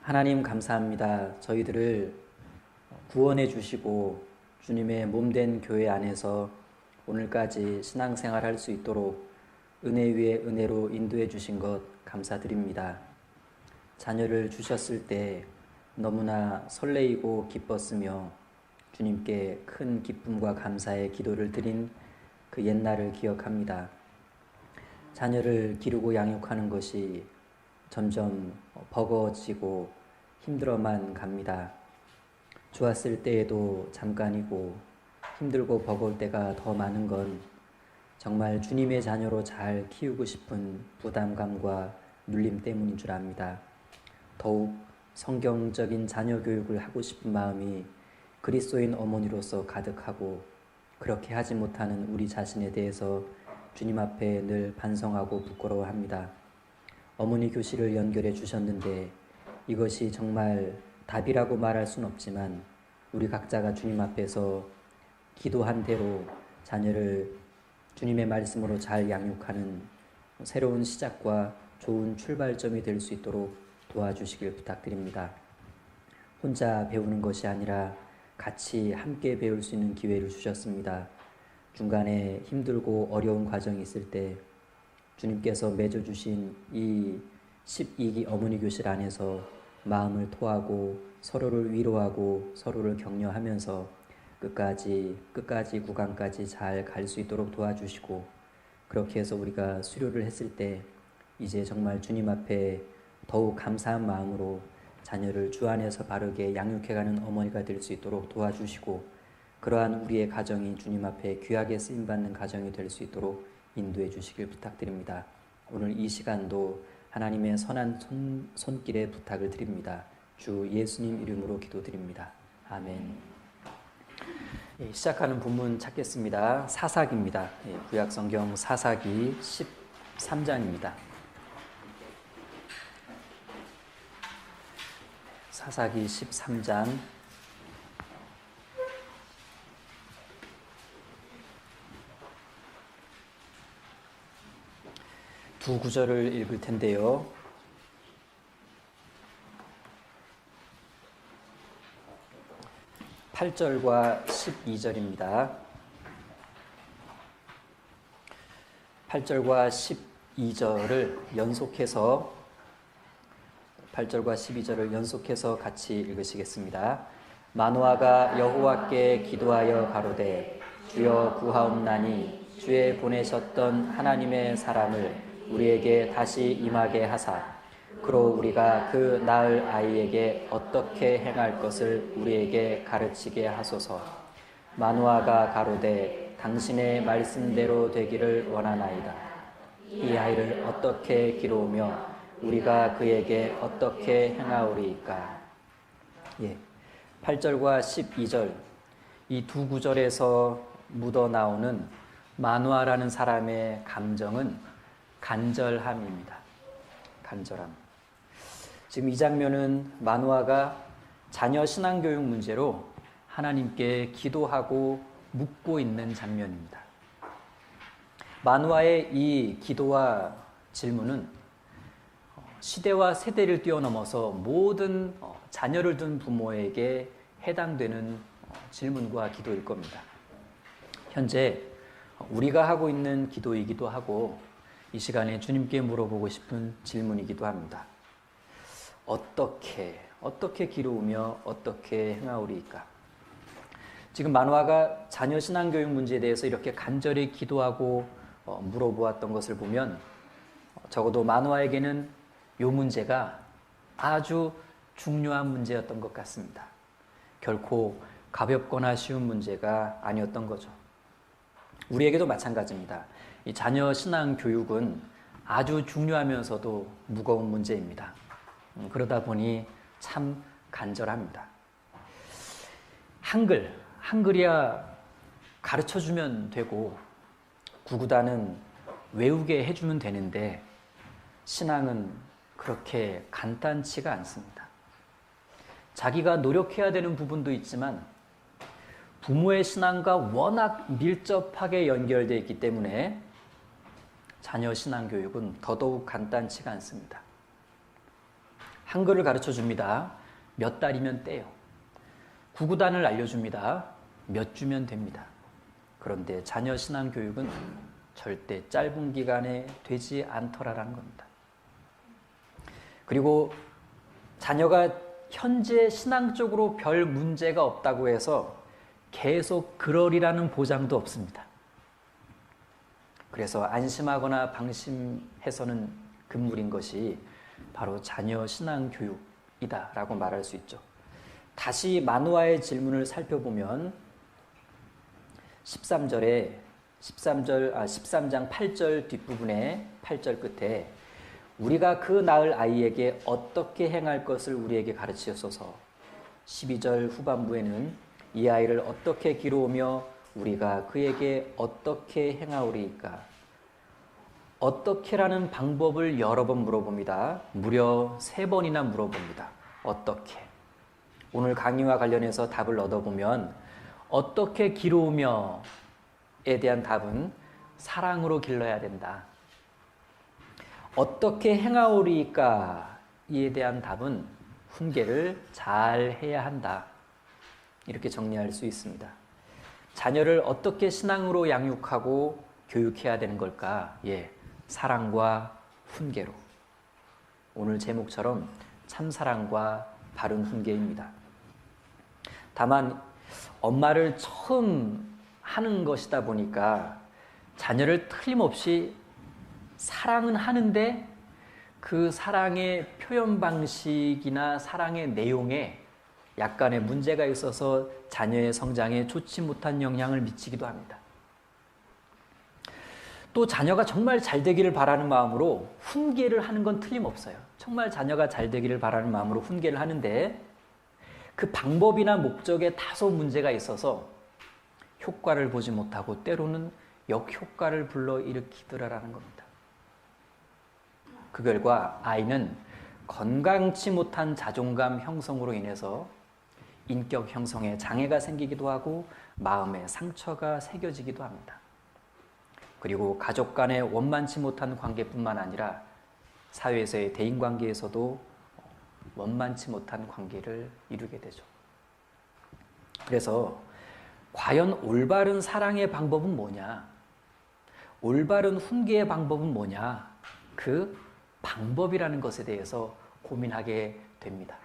하나님 감사합니다. 저희들을 구원해 주시고 주님의 몸된 교회 안에서 오늘까지 신앙생활할 수 있도록 은혜 위에 은혜로 인도해 주신 것 감사드립니다. 자녀를 주셨을 때 너무나 설레이고 기뻤으며 주님께 큰 기쁨과 감사의 기도를 드린 그 옛날을 기억합니다. 자녀를 기르고 양육하는 것이 점점 버거워지고 힘들어만 갑니다. 좋았을 때에도 잠깐이고 힘들고 버거울 때가 더 많은 건 정말 주님의 자녀로 잘 키우고 싶은 부담감과 눌림 때문인 줄 압니다. 더욱 성경적인 자녀 교육을 하고 싶은 마음이 그리스도인 어머니로서 가득하고 그렇게 하지 못하는 우리 자신에 대해서 주님 앞에 늘 반성하고 부끄러워합니다. 어머니 교실을 연결해 주셨는데 이것이 정말 답이라고 말할 순 없지만 우리 각자가 주님 앞에서 기도한 대로 자녀를 주님의 말씀으로 잘 양육하는 새로운 시작과 좋은 출발점이 될 수 있도록 도와주시길 부탁드립니다. 혼자 배우는 것이 아니라 같이 함께 배울 수 있는 기회를 주셨습니다. 중간에 힘들고 어려운 과정이 있을 때 주님께서 맺어주신 이 12기 어머니 교실 안에서 마음을 토하고 서로를 위로하고 서로를 격려하면서 끝까지 구강까지 잘 갈 수 있도록 도와주시고 그렇게 해서 우리가 수료를 했을 때 이제 정말 주님 앞에 더욱 감사한 마음으로 자녀를 주 안에서 바르게 양육해가는 어머니가 될 수 있도록 도와주시고 그러한 우리의 가정이 주님 앞에 귀하게 쓰임받는 가정이 될 수 있도록 인도해 주시길 부탁드립니다. 오늘 이 시간도 하나님의 선한 손길에 부탁을 드립니다. 주 예수님 이름으로 기도드립니다. 아멘. 시작하는 본문 찾겠습니다. 사사기입니다. 구약성경 사사기 13장입니다. 사사기 13장 두 구절을 읽을 텐데요. 8절과 12절입니다. 8절과 12절을 연속해서 8절과 12절을 연속해서 같이 읽으시겠습니다. 마노아가 여호와께 기도하여 가로되 주여 구하옵나니 주의 보내셨던 하나님의 사람을 우리에게 다시 임하게 하사 그로 우리가 그 낳을 아이에게 어떻게 행할 것을 우리에게 가르치게 하소서. 마노아가 가로되 당신의 말씀대로 되기를 원하나이다. 이 아이를 어떻게 기르우며 우리가 그에게 어떻게 행하오리이까. 8절과 12절 이 두 구절에서 묻어나오는 마노아라는 사람의 감정은 간절함입니다. 간절함. 지금 이 장면은 마노아가 자녀 신앙교육 문제로 하나님께 기도하고 묻고 있는 장면입니다. 마노아의 이 기도와 질문은 시대와 세대를 뛰어넘어서 모든 자녀를 둔 부모에게 해당되는 질문과 기도일 겁니다. 현재 우리가 하고 있는 기도이기도 하고 이 시간에 주님께 물어보고 싶은 질문이기도 합니다. 어떻게 기르우며 어떻게 행하오리이까? 지금 마노아가 자녀 신앙교육 문제에 대해서 이렇게 간절히 기도하고 물어보았던 것을 보면 적어도 마노아에게는 이 문제가 아주 중요한 문제였던 것 같습니다. 결코 가볍거나 쉬운 문제가 아니었던 거죠. 우리에게도 마찬가지입니다. 이 자녀 신앙 교육은 아주 중요하면서도 무거운 문제입니다. 그러다 보니 참 간절합니다. 한글이야 가르쳐주면 되고 구구단은 외우게 해주면 되는데 신앙은 그렇게 간단치가 않습니다. 자기가 노력해야 되는 부분도 있지만 부모의 신앙과 워낙 밀접하게 연결되어 있기 때문에 자녀 신앙 교육은 더더욱 간단치가 않습니다. 한글을 가르쳐 줍니다. 몇 달이면 떼요. 구구단을 알려줍니다. 몇 주면 됩니다. 그런데 자녀 신앙 교육은 절대 짧은 기간에 되지 않더라라는 겁니다. 그리고 자녀가 현재 신앙적으로 별 문제가 없다고 해서 계속 그러리라는 보장도 없습니다. 그래서 안심하거나 방심해서는 금물인 것이 바로 자녀 신앙 교육이다라고 말할 수 있죠. 다시 만우아의 질문을 살펴보면 13장 8절 뒷부분에 8절 끝에 우리가 그 낳을 아이에게 어떻게 행할 것을 우리에게 가르치소서. 12절 후반부에는 이 아이를 어떻게 기르오며 우리가 그에게 어떻게 행하오리이까. 어떻게라는 방법을 여러 번 물어봅니다. 무려 3번이나 물어봅니다. 어떻게. 오늘 강의와 관련해서 답을 얻어보면 어떻게 기르우며에 대한 답은 사랑으로 길러야 된다. 어떻게 행하오리까 이에 대한 답은 훈계를 잘 해야 한다. 이렇게 정리할 수 있습니다. 자녀를 어떻게 신앙으로 양육하고 교육해야 되는 걸까? 사랑과 훈계로. 오늘 제목처럼 참사랑과 바른 훈계입니다. 다만 엄마를 처음 하는 것이다 보니까 자녀를 틀림없이 사랑은 하는데 그 사랑의 표현 방식이나 사랑의 내용에 약간의 문제가 있어서 자녀의 성장에 좋지 못한 영향을 미치기도 합니다. 또 자녀가 정말 잘 되기를 바라는 마음으로 훈계를 하는 건 틀림없어요. 정말 자녀가 잘 되기를 바라는 마음으로 훈계를 하는데 그 방법이나 목적에 다소 문제가 있어서 효과를 보지 못하고 때로는 역효과를 불러일으키더라라는 겁니다. 그 결과 아이는 건강치 못한 자존감 형성으로 인해서 인격 형성에 장애가 생기기도 하고 마음에 상처가 새겨지기도 합니다. 그리고 가족 간의 원만치 못한 관계뿐만 아니라 사회에서의 대인관계에서도 원만치 못한 관계를 이루게 되죠. 그래서 과연 올바른 사랑의 방법은 뭐냐? 올바른 훈계의 방법은 뭐냐? 그 방법이라는 것에 대해서 고민하게 됩니다.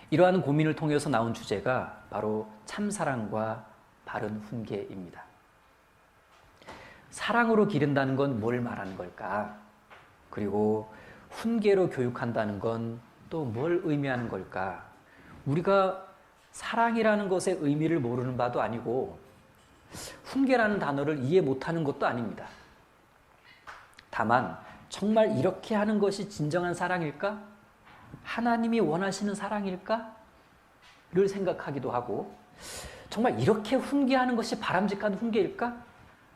이러한 고민을 통해서 나온 주제가 바로 참사랑과 바른 훈계입니다. 사랑으로 기른다는 건 뭘 말하는 걸까? 그리고 훈계로 교육한다는 건 또 뭘 의미하는 걸까? 우리가 사랑이라는 것의 의미를 모르는 바도 아니고 훈계라는 단어를 이해 못하는 것도 아닙니다. 다만 정말 이렇게 하는 것이 진정한 사랑일까? 하나님이 원하시는 사랑일까? 를 생각하기도 하고 정말 이렇게 훈계하는 것이 바람직한 훈계일까?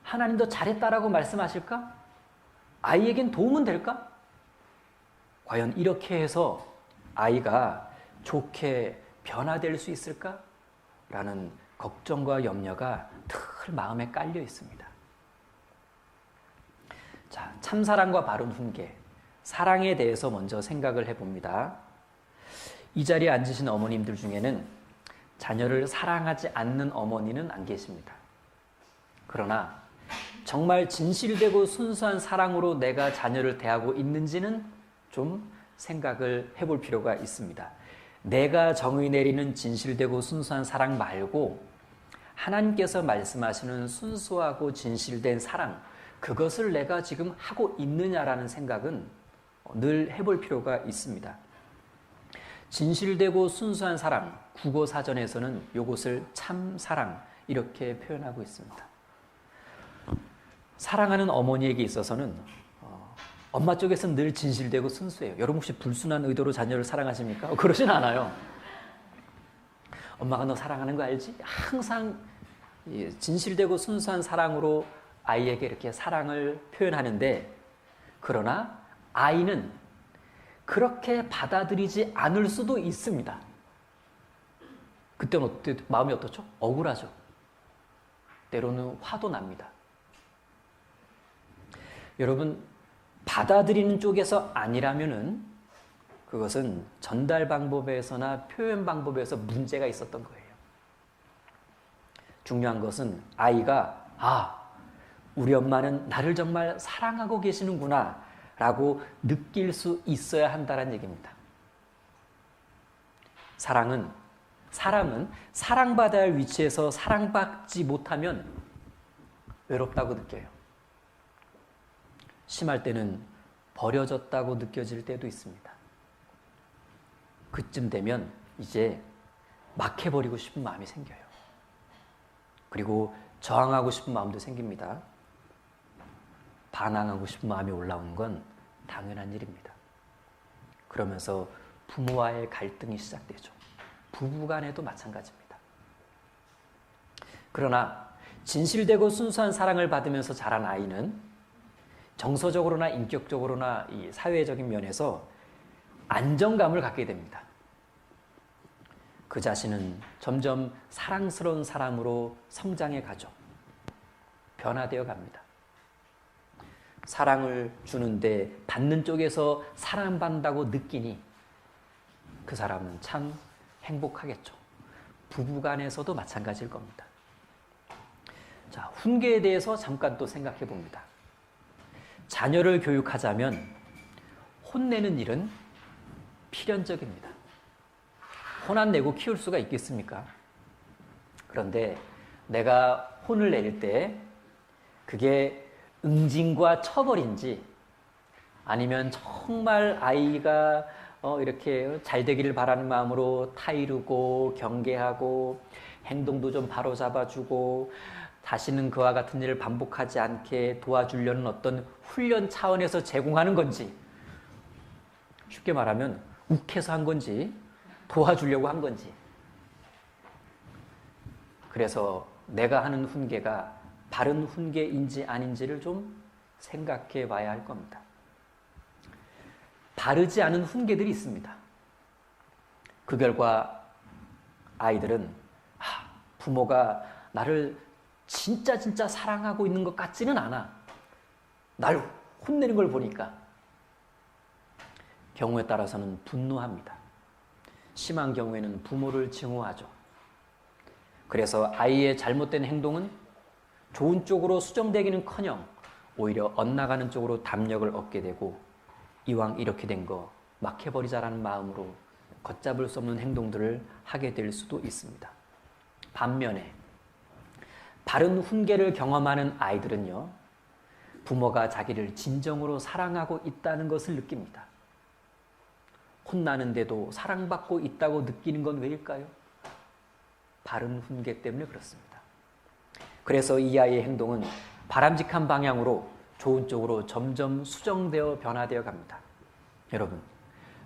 하나님도 잘했다라고 말씀하실까? 아이에겐 도움은 될까? 과연 이렇게 해서 아이가 좋게 변화될 수 있을까? 라는 걱정과 염려가 늘 마음에 깔려 있습니다. 자, 참사랑과 바른 훈계, 사랑에 대해서 먼저 생각을 해봅니다. 이 자리에 앉으신 어머님들 중에는 자녀를 사랑하지 않는 어머니는 안 계십니다. 그러나 정말 진실되고 순수한 사랑으로 내가 자녀를 대하고 있는지는 좀 생각을 해볼 필요가 있습니다. 내가 정의 내리는 진실되고 순수한 사랑 말고 하나님께서 말씀하시는 순수하고 진실된 사랑, 그것을 내가 지금 하고 있느냐라는 생각은 늘 해볼 필요가 있습니다. 진실되고 순수한 사랑, 국어사전에서는 이것을 참사랑 이렇게 표현하고 있습니다. 사랑하는 어머니에게 있어서는 엄마 쪽에서는 늘 진실되고 순수해요. 여러분 혹시 불순한 의도로 자녀를 사랑하십니까? 그러진 않아요. 엄마가 너 사랑하는 거 알지? 항상 진실되고 순수한 사랑으로 아이에게 이렇게 사랑을 표현하는데, 그러나 아이는 그렇게 받아들이지 않을 수도 있습니다. 그때는 마음이 어떻죠? 억울하죠. 때로는 화도 납니다. 여러분, 받아들이는 쪽에서 아니라면은 그것은 전달 방법에서나 표현 방법에서 문제가 있었던 거예요. 중요한 것은 아이가 우리 엄마는 나를 정말 사랑하고 계시는구나 라고 느낄 수 있어야 한다는 얘기입니다. 사람은 사랑받아야 할 위치에서 사랑받지 못하면 외롭다고 느껴요. 심할 때는 버려졌다고 느껴질 때도 있습니다. 그쯤 되면 이제 막 해버리고 싶은 마음이 생겨요. 그리고 저항하고 싶은 마음도 생깁니다. 반항하고 싶은 마음이 올라오는 건 당연한 일입니다. 그러면서 부모와의 갈등이 시작되죠. 부부간에도 마찬가지입니다. 그러나 진실되고 순수한 사랑을 받으면서 자란 아이는 정서적으로나 인격적으로나 이 사회적인 면에서 안정감을 갖게 됩니다. 그 자신은 점점 사랑스러운 사람으로 성장해 가죠. 변화되어 갑니다. 사랑을 주는데 받는 쪽에서 사랑받는다고 느끼니 그 사람은 참 행복하겠죠. 부부간에서도 마찬가지일 겁니다. 자, 훈계에 대해서 잠깐 또 생각해 봅니다. 자녀를 교육하자면 혼내는 일은 필연적입니다. 혼 안 내고 키울 수가 있겠습니까? 그런데 내가 혼을 낼 때 그게 응징과 처벌인지 아니면 정말 아이가 이렇게 잘 되기를 바라는 마음으로 타이르고 경계하고 행동도 좀 바로잡아주고 다시는 그와 같은 일을 반복하지 않게 도와주려는 어떤 훈련 차원에서 제공하는 건지, 쉽게 말하면 욱해서 한 건지 도와주려고 한 건지, 그래서 내가 하는 훈계가 바른 훈계인지 아닌지를 좀 생각해 봐야 할 겁니다. 바르지 않은 훈계들이 있습니다. 그 결과 아이들은 부모가 나를 진짜 사랑하고 있는 것 같지는 않아. 날 혼내는 걸 보니까. 경우에 따라서는 분노합니다. 심한 경우에는 부모를 증오하죠. 그래서 아이의 잘못된 행동은 좋은 쪽으로 수정되기는커녕 오히려 엇나가는 쪽으로 담력을 얻게 되고 이왕 이렇게 된 거 막 해버리자라는 마음으로 걷잡을 수 없는 행동들을 하게 될 수도 있습니다. 반면에 바른 훈계를 경험하는 아이들은요, 부모가 자기를 진정으로 사랑하고 있다는 것을 느낍니다. 혼나는데도 사랑받고 있다고 느끼는 건 왜일까요? 바른 훈계 때문에 그렇습니다. 그래서 이 아이의 행동은 바람직한 방향으로 좋은 쪽으로 점점 수정되어 변화되어 갑니다. 여러분,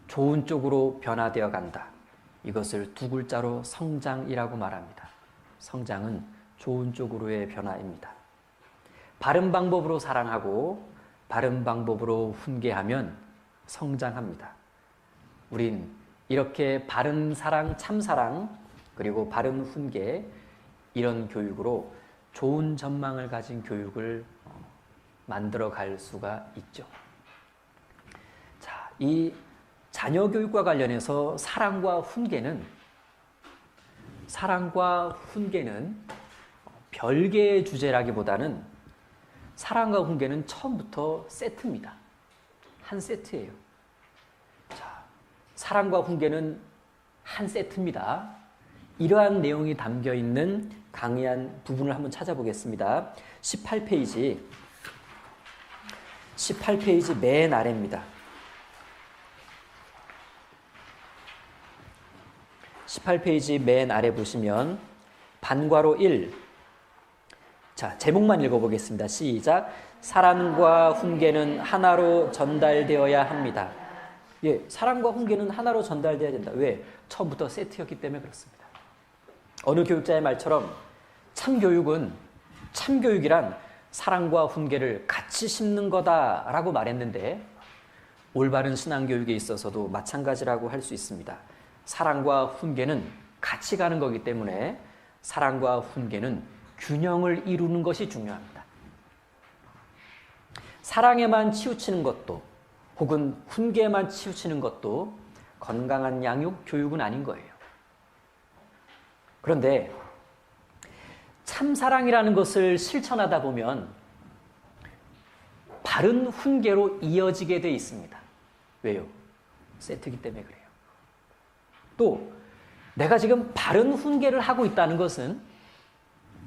좋은 쪽으로 변화되어 간다. 이것을 두 글자로 성장이라고 말합니다. 성장은 좋은 쪽으로의 변화입니다. 바른 방법으로 사랑하고 바른 방법으로 훈계하면 성장합니다. 우린 이렇게 바른 사랑, 참사랑, 그리고 바른 훈계, 이런 교육으로 좋은 전망을 가진 교육을 만들어 갈 수가 있죠. 자, 이 자녀 교육과 관련해서 사랑과 훈계는 별개의 주제라기보다는 사랑과 훈계는 처음부터 세트입니다. 한 세트예요. 자, 사랑과 훈계는 한 세트입니다. 이러한 내용이 담겨 있는 강의한 부분을 한번 찾아보겠습니다. 18페이지 맨 아래입니다. 18페이지 맨 아래 보시면 반괄호 1. 자, 제목만 읽어보겠습니다. 시작. 사랑과 훈계는 하나로 전달되어야 합니다. 예, 사랑과 훈계는 하나로 전달되어야 된다. 왜? 처음부터 세트였기 때문에 그렇습니다. 어느 교육자의 말처럼 참교육이란 사랑과 훈계를 같이 심는 거다라고 말했는데, 올바른 신앙교육에 있어서도 마찬가지라고 할 수 있습니다. 사랑과 훈계는 같이 가는 거기 때문에 사랑과 훈계는 균형을 이루는 것이 중요합니다. 사랑에만 치우치는 것도 혹은 훈계에만 치우치는 것도 건강한 양육, 교육은 아닌 거예요. 그런데 참사랑이라는 것을 실천하다 보면 바른 훈계로 이어지게 돼 있습니다. 왜요? 세트기 때문에 그래요. 또 내가 지금 바른 훈계를 하고 있다는 것은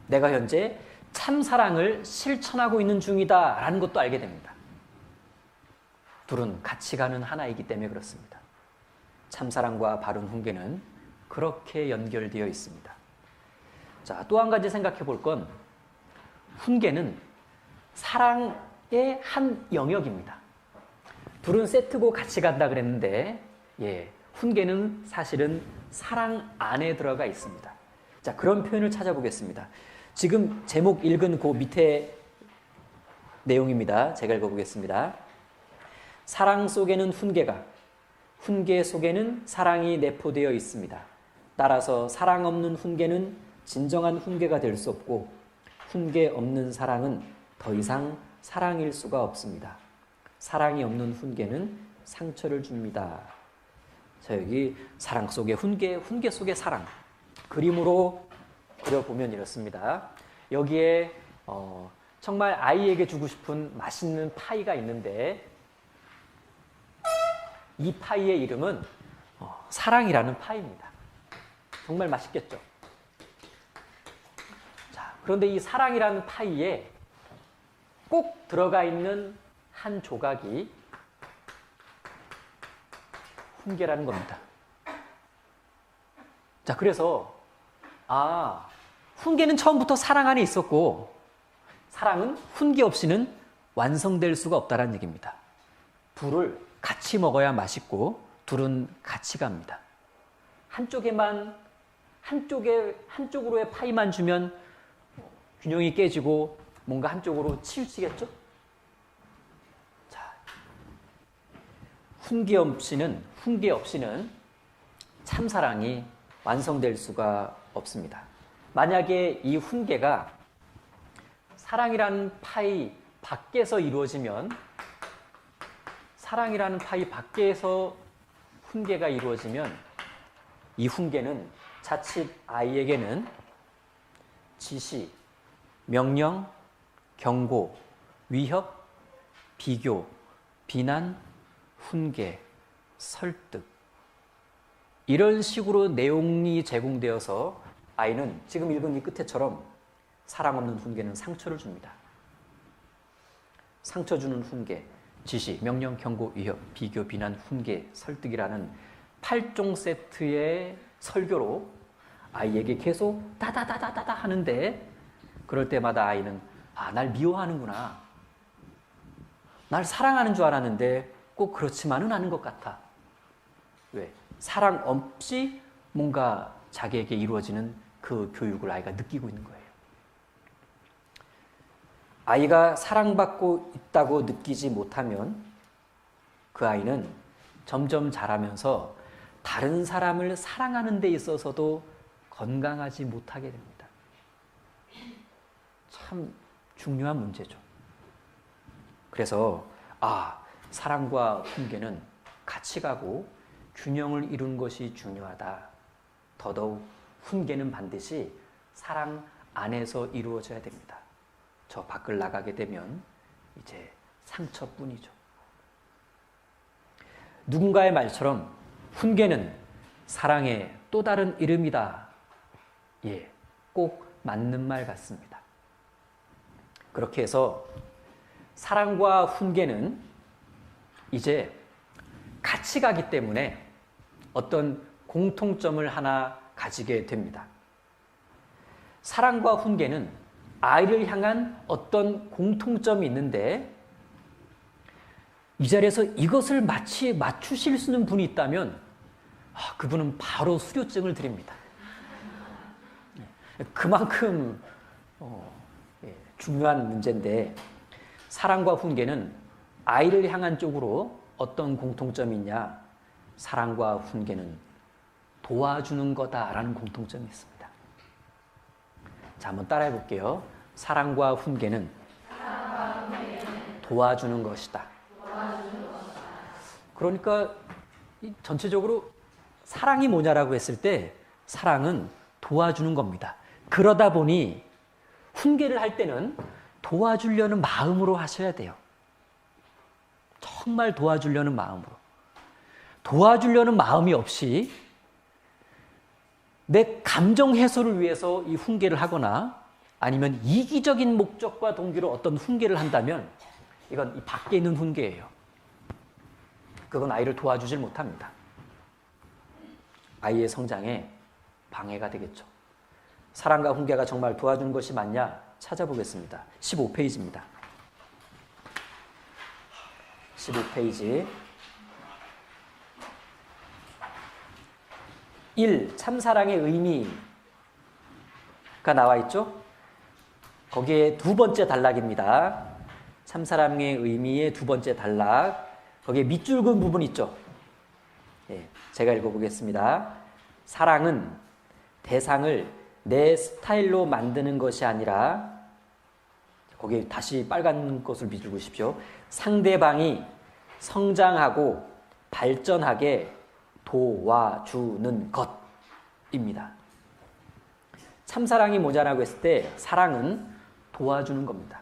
내가 현재 참사랑을 실천하고 있는 중이다라는 것도 알게 됩니다. 둘은 같이 가는 하나이기 때문에 그렇습니다. 참사랑과 바른 훈계는 그렇게 연결되어 있습니다. 자, 또 한 가지 생각해 볼 건 훈계는 사랑의 한 영역입니다. 둘은 세트고 같이 간다 그랬는데 훈계는 사실은 사랑 안에 들어가 있습니다. 자, 그런 표현을 찾아보겠습니다. 지금 제목 읽은 그 밑에 내용입니다. 제가 읽어보겠습니다. 사랑 속에는 훈계가, 훈계 속에는 사랑이 내포되어 있습니다. 따라서 사랑 없는 훈계는 진정한 훈계가 될 수 없고 훈계 없는 사랑은 더 이상 사랑일 수가 없습니다. 사랑이 없는 훈계는 상처를 줍니다. 자, 여기 사랑 속의 훈계, 훈계 속의 사랑. 그림으로 그려보면 이렇습니다. 여기에 정말 아이에게 주고 싶은 맛있는 파이가 있는데 이 파이의 이름은 사랑이라는 파이입니다. 정말 맛있겠죠? 자, 그런데 이 사랑이라는 파이에 꼭 들어가 있는 한 조각이 훈계라는 겁니다. 자, 그래서 훈계는 처음부터 사랑 안에 있었고 사랑은 훈계 없이는 완성될 수가 없다는 얘기입니다. 둘을 같이 먹어야 맛있고 둘은 같이 갑니다. 한쪽으로의 파이만 주면 균형이 깨지고 뭔가 한쪽으로 치우치겠죠? 자, 훈계 없이는 참사랑이 완성될 수가 없습니다. 만약에 이 훈계가 사랑이라는 파이 밖에서 이루어지면 훈계가 이루어지면 이 훈계는 자칫 아이에게는 지시, 명령, 경고, 위협, 비교, 비난, 훈계, 설득 이런 식으로 내용이 제공되어서 아이는 지금 읽은 이 끝에처럼 사랑 없는 훈계는 상처를 줍니다. 상처 주는 훈계, 지시, 명령, 경고, 위협, 비교, 비난, 훈계, 설득이라는 8종 세트의 설교로 아이에게 계속 다다다다다다 하는데 그럴 때마다 아이는 날 미워하는구나. 날 사랑하는 줄 알았는데 꼭 그렇지만은 않은 것 같아. 왜? 사랑 없이 뭔가 자기에게 이루어지는 그 교육을 아이가 느끼고 있는 거예요. 아이가 사랑받고 있다고 느끼지 못하면 그 아이는 점점 자라면서 다른 사람을 사랑하는 데 있어서도 건강하지 못하게 됩니다. 참 중요한 문제죠. 그래서 사랑과 훈계는 같이 가고 균형을 이루는 것이 중요하다. 더더욱 훈계는 반드시 사랑 안에서 이루어져야 됩니다. 저 밖을 나가게 되면 이제 상처뿐이죠. 누군가의 말처럼 훈계는 사랑의 또 다른 이름이다. 꼭 맞는 말 같습니다. 그렇게 해서 사랑과 훈계는 이제 같이 가기 때문에 어떤 공통점을 하나 가지게 됩니다. 사랑과 훈계는 아이를 향한 어떤 공통점이 있는데 이 자리에서 이것을 마치 맞추실 수 있는 분이 있다면 그분은 바로 수료증을 드립니다. 그만큼 중요한 문제인데 사랑과 훈계는 아이를 향한 쪽으로 어떤 공통점이 있냐? 사랑과 훈계는 도와주는 거다라는 공통점이 있습니다. 자, 한번 따라해 볼게요. 사랑과 훈계는 도와주는 것이다. 그러니까 전체적으로 사랑이 뭐냐라고 했을 때 사랑은 도와주는 겁니다. 그러다 보니 훈계를 할 때는 도와주려는 마음으로 하셔야 돼요. 정말 도와주려는 마음으로. 도와주려는 마음이 없이 내 감정 해소를 위해서 이 훈계를 하거나 아니면 이기적인 목적과 동기로 어떤 훈계를 한다면 이건 이 밖에 있는 훈계예요. 그건 아이를 도와주질 못합니다. 아이의 성장에 방해가 되겠죠. 사랑과 훈계가 정말 도와주는 것이 맞냐 찾아보겠습니다. 15페이지입니다. 15페이지 1. 참사랑의 의미가 나와 있죠? 거기에 두 번째 단락입니다. 참사랑의 의미의 두 번째 단락. 거기에 밑줄 그은 부분 있죠? 예, 제가 읽어보겠습니다. 사랑은 대상을 내 스타일로 만드는 것이 아니라, 거기에 다시 빨간 것을 밑줄 그으십시오. 상대방이 성장하고 발전하게 도와주는 것입니다. 참사랑이 뭐냐라고 했을 때 사랑은 도와주는 겁니다.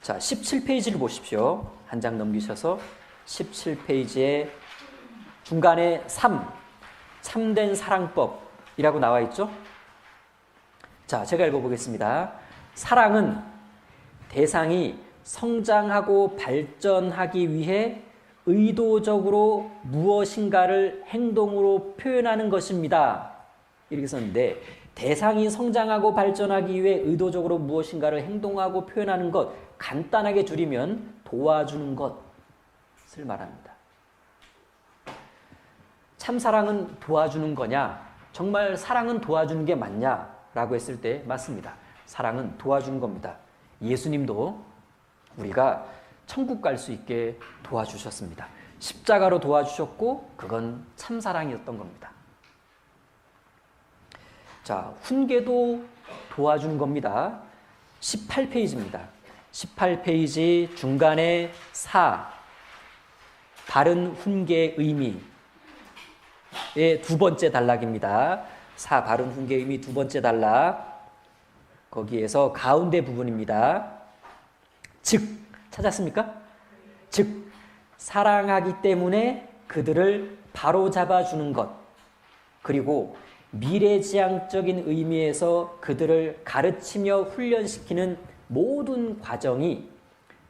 자, 17페이지를 보십시오. 한 장 넘기셔서 17페이지에 중간에 3, 참된 사랑법이라고 나와 있죠? 자, 제가 읽어보겠습니다. 사랑은 대상이 성장하고 발전하기 위해 의도적으로 무엇인가를 행동으로 표현하는 것입니다. 이렇게 썼는데 대상이 성장하고 발전하기 위해 의도적으로 무엇인가를 행동하고 표현하는 것, 간단하게 줄이면 도와주는 것을 말합니다. 참사랑은 도와주는 거냐? 정말 사랑은 도와주는 게 맞냐? 라고 했을 때 맞습니다. 사랑은 도와주는 겁니다. 예수님도 우리가 천국 갈 수 있게 도와주셨습니다. 십자가로 도와주셨고 그건 참사랑이었던 겁니다. 자, 훈계도 도와주는 겁니다. 18페이지입니다. 18페이지 중간에 4, 바른 훈계의 의미의 두 번째 단락입니다. 4, 바른 훈계의 의미 두 번째 단락. 거기에서 가운데 부분입니다. 즉, 찾았습니까? 즉, 사랑하기 때문에 그들을 바로잡아주는 것, 그리고 미래지향적인 의미에서 그들을 가르치며 훈련시키는 모든 과정이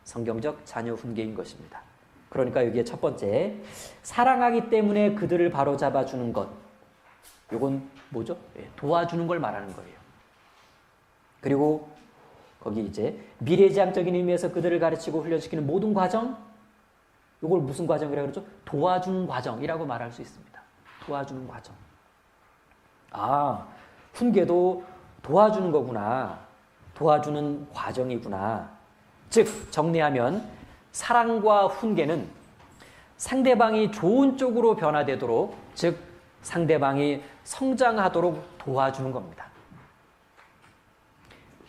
성경적 자녀 훈계인 것입니다. 그러니까 여기에 첫 번째, 사랑하기 때문에 그들을 바로잡아주는 것, 이건 뭐죠? 도와주는 걸 말하는 거예요. 그리고 거기 이제 미래지향적인 의미에서 그들을 가르치고 훈련시키는 모든 과정, 이걸 무슨 과정이라고 그러죠? 도와주는 과정이라고 말할 수 있습니다. 도와주는 과정. 아, 훈계도 도와주는 거구나. 도와주는 과정이구나. 즉, 정리하면 사랑과 훈계는 상대방이 좋은 쪽으로 변화되도록, 즉 상대방이 성장하도록 도와주는 겁니다.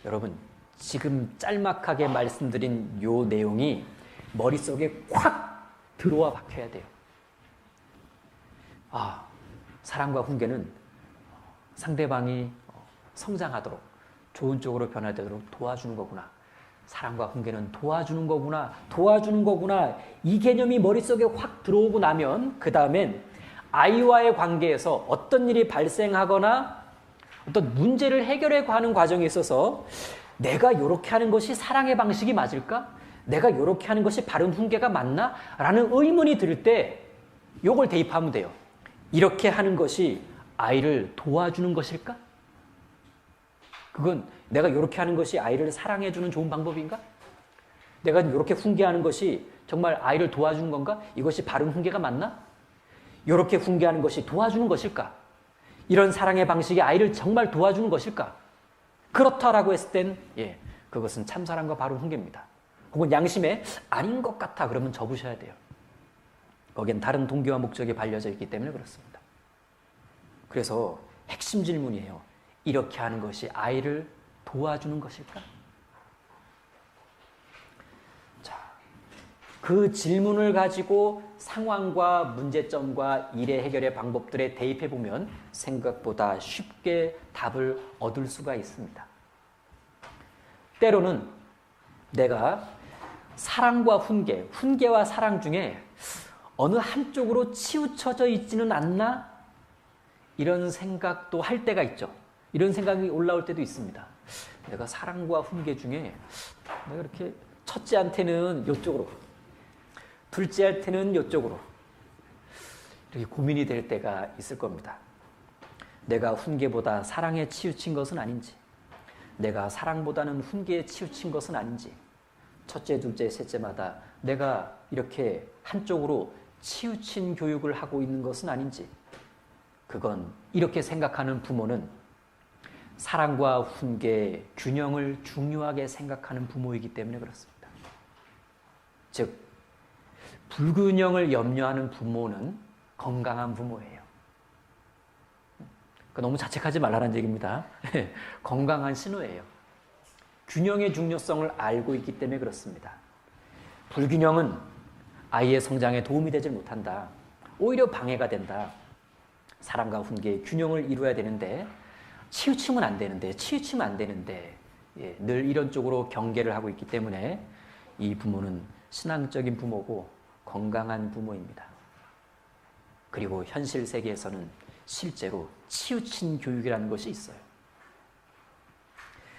여러분, 지금 짤막하게 말씀드린 요 내용이 머릿속에 콱 들어와 박혀야 돼요. 아, 사랑과 훈계는 상대방이 성장하도록, 좋은 쪽으로 변화되도록 도와주는 거구나. 사랑과 훈계는 도와주는 거구나. 도와주는 거구나. 이 개념이 머릿속에 확 들어오고 나면 그 다음엔 아이와의 관계에서 어떤 일이 발생하거나 어떤 문제를 해결해 가는 과정에 있어서 내가 이렇게 하는 것이 사랑의 방식이 맞을까? 내가 이렇게 하는 것이 바른 훈계가 맞나? 라는 의문이 들 때 이걸 대입하면 돼요. 이렇게 하는 것이 아이를 도와주는 것일까? 그건 내가 이렇게 하는 것이 아이를 사랑해주는 좋은 방법인가? 내가 이렇게 훈계하는 것이 정말 아이를 도와주는 건가? 이것이 바른 훈계가 맞나? 이렇게 훈계하는 것이 도와주는 것일까? 이런 사랑의 방식이 아이를 정말 도와주는 것일까? 그렇다라고 했을 땐 그것은 참사랑과 바른 훈계입니다. 혹은 양심에 아닌 것 같아 그러면 접으셔야 돼요. 거기엔 다른 동기와 목적이 발려져 있기 때문에 그렇습니다. 그래서 핵심 질문이에요. 이렇게 하는 것이 아이를 도와주는 것일까? 자, 그 질문을 가지고 상황과 문제점과 일의 해결의 방법들에 대입해 보면 생각보다 쉽게 답을 얻을 수가 있습니다. 때로는 내가 사랑과 훈계, 훈계와 사랑 중에 어느 한쪽으로 치우쳐져 있지는 않나? 이런 생각도 할 때가 있죠. 이런 생각이 올라올 때도 있습니다. 내가 사랑과 훈계 중에 내가 이렇게 첫째한테는 이쪽으로, 둘째한테는 이쪽으로 이렇게 고민이 될 때가 있을 겁니다. 내가 훈계보다 사랑에 치우친 것은 아닌지, 내가 사랑보다는 훈계에 치우친 것은 아닌지, 첫째, 둘째, 셋째마다 내가 이렇게 한쪽으로 치우친 교육을 하고 있는 것은 아닌지, 그건 이렇게 생각하는 부모는 사랑과 훈계의 균형을 중요하게 생각하는 부모이기 때문에 그렇습니다. 즉, 불균형을 염려하는 부모는 건강한 부모예요. 그러니까 너무 자책하지 말라는 얘기입니다. 건강한 신호예요. 균형의 중요성을 알고 있기 때문에 그렇습니다. 불균형은 아이의 성장에 도움이 되지 못한다. 오히려 방해가 된다. 사랑과 훈계의 균형을 이루어야 되는데 치우치면 안 되는데 늘 이런 쪽으로 경계를 하고 있기 때문에 이 부모는 신앙적인 부모고 건강한 부모입니다. 그리고 현실 세계에서는 실제로 치우친 교육이라는 것이 있어요.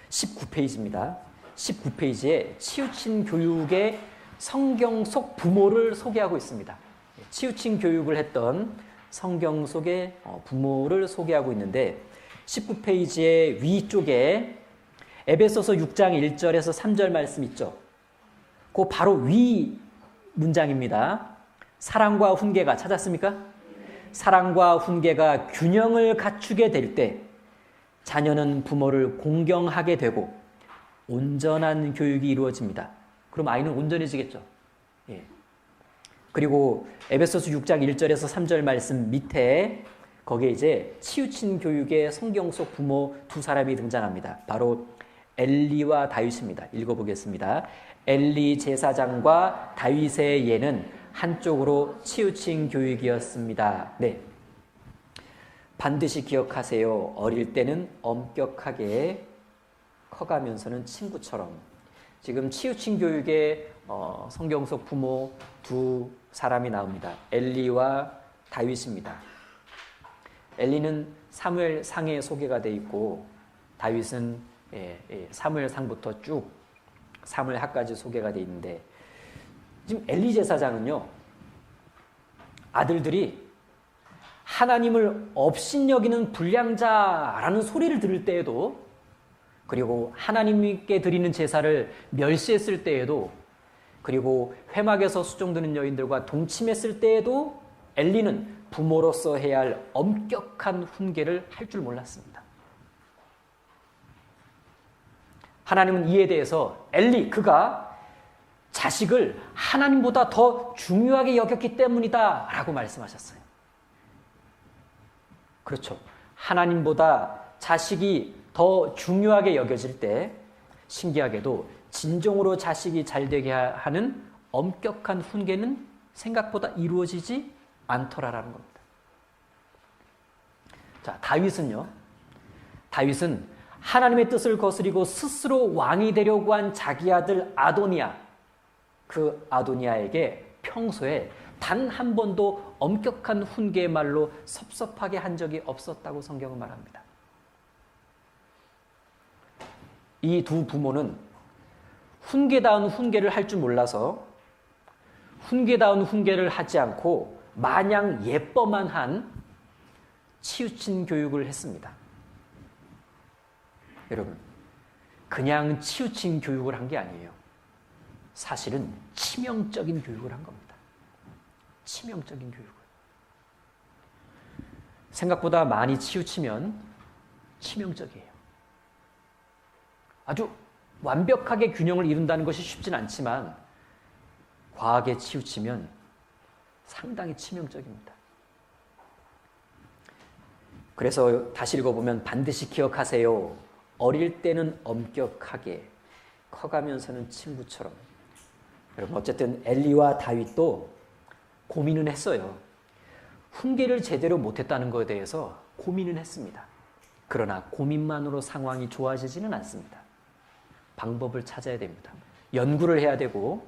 19페이지입니다. 19페이지에 치우친 교육의 성경 속 부모를 소개하고 있습니다. 치우친 교육을 했던 성경 속의 부모를 소개하고 있는데 19페이지의 위쪽에 에베소서 6장 1절에서 3절 말씀 있죠. 그 바로 위 문장입니다. 사랑과 훈계가 찾았습니까? 사랑과 훈계가 균형을 갖추게 될 때 자녀는 부모를 공경하게 되고 온전한 교육이 이루어집니다. 그럼 아이는 온전해지겠죠. 예. 그리고 에베소서 6장 1절에서 3절 말씀 밑에 거기에 이제 치우친 교육의 성경 속 부모 두 사람이 등장합니다. 바로 엘리와 다윗입니다. 읽어보겠습니다. 엘리 제사장과 다윗의 예는 한쪽으로 치우친 교육이었습니다. 네. 반드시 기억하세요. 어릴 때는 엄격하게, 커가면서는 친구처럼. 지금 치우친 교육의 성경 속 부모 두 사람이 나옵니다. 엘리와 다윗입니다. 엘리는 사무엘상에 소개가 되어 있고 다윗은 사무엘상부터 쭉 사무엘하까지 소개가 되어 있는데 지금 엘리 제사장은요, 아들들이 하나님을 업신여기는 불량자라는 소리를 들을 때에도, 그리고 하나님께 드리는 제사를 멸시했을 때에도, 그리고 회막에서 수종드는 여인들과 동침했을 때에도 엘리는 부모로서 해야 할 엄격한 훈계를 할 줄 몰랐습니다. 하나님은 이에 대해서 엘리, 그가 자식을 하나님보다 더 중요하게 여겼기 때문이다 라고 말씀하셨어요. 그렇죠. 하나님보다 자식이 더 중요하게 여겨질 때 신기하게도 진정으로 자식이 잘 되게 하는 엄격한 훈계는 생각보다 이루어지지 않더라라는 겁니다. 자, 다윗은요. 다윗은 하나님의 뜻을 거스리고 스스로 왕이 되려고 한 자기 아들 아도니아, 그 아도니아에게 평소에 단 한 번도 엄격한 훈계의 말로 섭섭하게 한 적이 없었다고 성경은 말합니다. 이 두 부모는 훈계다운 훈계를 할 줄 몰라서 훈계다운 훈계를 하지 않고 마냥 예뻐만 한 치우친 교육을 했습니다. 여러분, 그냥 치우친 교육을 한 게 아니에요. 사실은 치명적인 교육을 한 겁니다. 치명적인 교육을. 생각보다 많이 치우치면 치명적이에요. 아주 완벽하게 균형을 이룬다는 것이 쉽진 않지만 과하게 치우치면 상당히 치명적입니다. 그래서 다시 읽어보면 반드시 기억하세요. 어릴 때는 엄격하게, 커가면서는 친구처럼. 여러분 어쨌든 엘리와 다윗도 고민은 했어요. 훈계를 제대로 못했다는 것에 대해서 고민은 했습니다. 그러나 고민만으로 상황이 좋아지지는 않습니다. 방법을 찾아야 됩니다. 연구를 해야 되고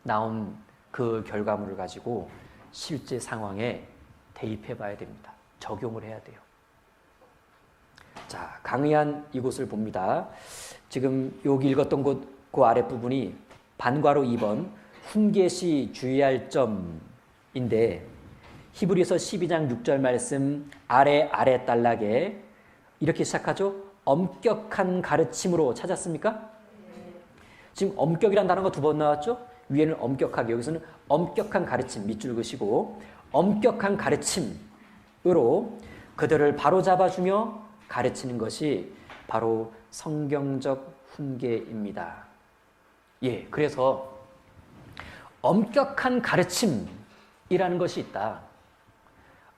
나온 그 결과물을 가지고 실제 상황에 대입해 봐야 됩니다. 적용을 해야 돼요. 자, 강의한 이곳을 봅니다. 지금 여기 읽었던 그 아랫부분이 반괄호 2번 훈계시 주의할 점인데 히브리서 12장 6절 말씀 아래 단락에 이렇게 시작하죠. 엄격한 가르침으로 찾았습니까? 지금 엄격이라는 단어가 2번 나왔죠. 위에는 엄격하게, 여기서는 엄격한 가르침 밑줄 그시고 엄격한 가르침으로 그들을 바로잡아주며 가르치는 것이 바로 성경적 훈계입니다. 예, 그래서 엄격한 가르침이라는 것이 있다.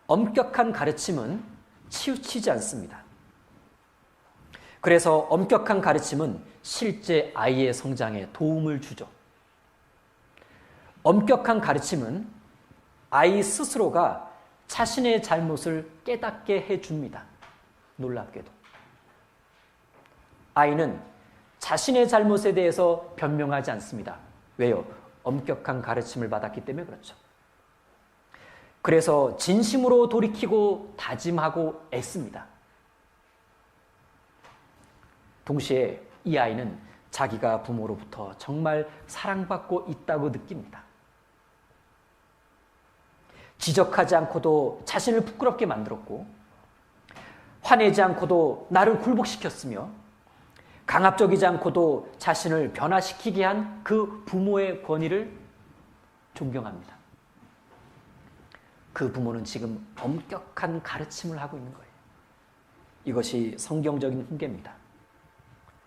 엄격한 가르침은 치우치지 않습니다. 그래서 엄격한 가르침은 실제 아이의 성장에 도움을 주죠. 엄격한 가르침은 아이 스스로가 자신의 잘못을 깨닫게 해줍니다. 놀랍게도. 아이는 자신의 잘못에 대해서 변명하지 않습니다. 왜요? 엄격한 가르침을 받았기 때문에 그렇죠. 그래서 진심으로 돌이키고 다짐하고 애씁니다. 동시에 이 아이는 자기가 부모로부터 정말 사랑받고 있다고 느낍니다. 지적하지 않고도 자신을 부끄럽게 만들었고 화내지 않고도 나를 굴복시켰으며 강압적이지 않고도 자신을 변화시키게 한 그 부모의 권위를 존경합니다. 그 부모는 지금 엄격한 가르침을 하고 있는 거예요. 이것이 성경적인 훈계입니다.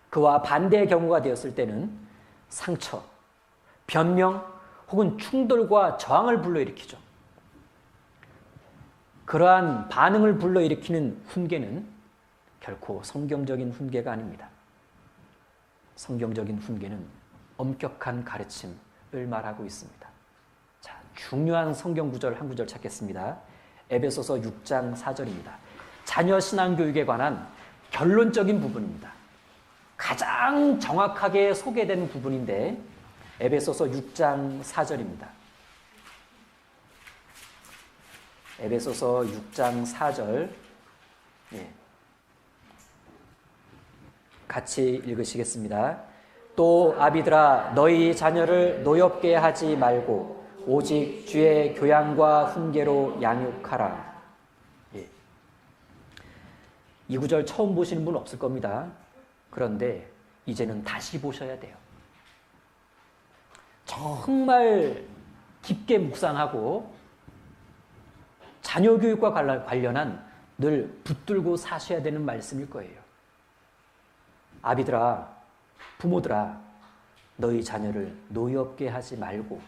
그와 반대의 경우가 되었을 때는 상처, 변명 혹은 충돌과 저항을 불러일으키죠. 그러한 반응을 불러일으키는 훈계는 결코 성경적인 훈계가 아닙니다. 성경적인 훈계는 엄격한 가르침을 말하고 있습니다. 자, 중요한 성경 구절 한 구절 찾겠습니다. 에베소서 6장 4절입니다. 자녀 신앙교육에 관한 결론적인 부분입니다. 가장 정확하게 소개된 부분인데 에베소서 6장 4절입니다. 에베소서 6장 4절 같이 읽으시겠습니다. 또 아비들아 너희 자녀를 노엽게 하지 말고 오직 주의 교양과 훈계로 양육하라. 이 구절 처음 보시는 분 없을 겁니다. 그런데 이제는 다시 보셔야 돼요. 정말 깊게 묵상하고 자녀 교육과 관련한 늘 붙들고 사셔야 되는 말씀일 거예요. 아비들아, 부모들아, 너희 자녀를 노엽게 하지 말고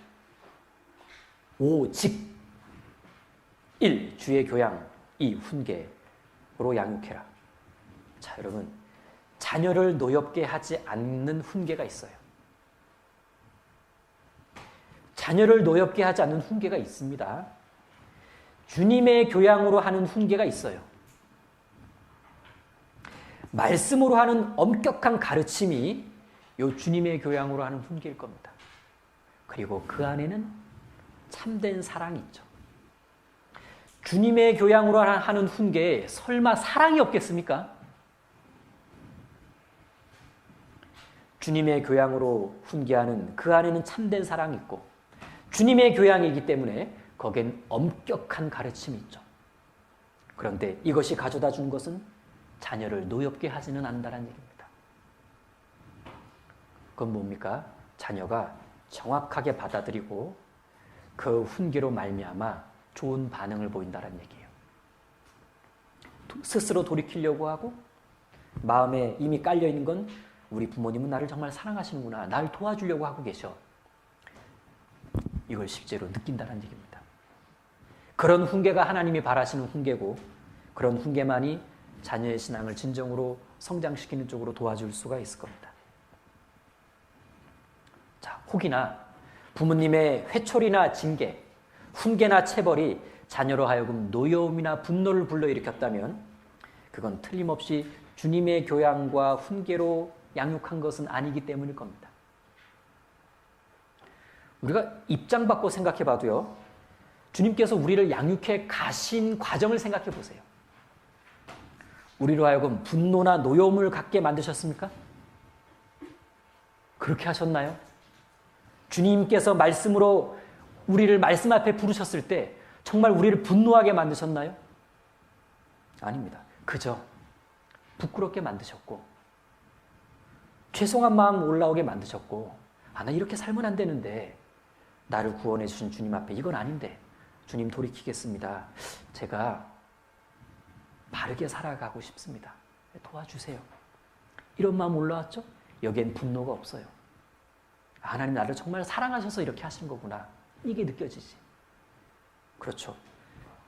오직 1. 주의 교양 2. 훈계로 양육해라. 자, 여러분 자녀를 노엽게 하지 않는 훈계가 있어요. 자녀를 노엽게 하지 않는 훈계가 있습니다. 주님의 교양으로 하는 훈계가 있어요. 말씀으로 하는 엄격한 가르침이 요 주님의 교양으로 하는 훈계일 겁니다. 그리고 그 안에는 참된 사랑이 있죠. 주님의 교양으로 하는 훈계에 설마 사랑이 없겠습니까? 주님의 교양으로 훈계하는 그 안에는 참된 사랑이 있고 주님의 교양이기 때문에 거기엔 엄격한 가르침이 있죠. 그런데 이것이 가져다 준 것은 자녀를 노엽게 하지는 않는다는 얘기입니다. 그건 뭡니까? 자녀가 정확하게 받아들이고 그 훈계로 말미암아 좋은 반응을 보인다는 얘기예요. 스스로 돌이키려고 하고 마음에 이미 깔려있는 건 우리 부모님은 나를 정말 사랑하시는구나. 나를 도와주려고 하고 계셔. 이걸 실제로 느낀다는 얘기입니다. 그런 훈계가 하나님이 바라시는 훈계고 그런 훈계만이 자녀의 신앙을 진정으로 성장시키는 쪽으로 도와줄 수가 있을 겁니다. 자, 혹이나 부모님의 회초리나 징계, 훈계나 체벌이 자녀로 하여금 노여움이나 분노를 불러일으켰다면 그건 틀림없이 주님의 교양과 훈계로 양육한 것은 아니기 때문일 겁니다. 우리가 입장 바꿔 생각해 봐도요, 주님께서 우리를 양육해 가신 과정을 생각해 보세요. 우리로 하여금 분노나 노여움을 갖게 만드셨습니까? 그렇게 하셨나요? 주님께서 말씀으로 우리를 말씀 앞에 부르셨을 때 정말 우리를 분노하게 만드셨나요? 아닙니다. 그저 부끄럽게 만드셨고 죄송한 마음 올라오게 만드셨고, 나 이렇게 살면 안 되는데, 나를 구원해 주신 주님 앞에 이건 아닌데 주님 돌이키겠습니다. 제가 바르게 살아가고 싶습니다. 도와주세요. 이런 마음 올라왔죠? 여기엔 분노가 없어요. 하나님 나를 정말 사랑하셔서 이렇게 하신 거구나. 이게 느껴지지. 그렇죠.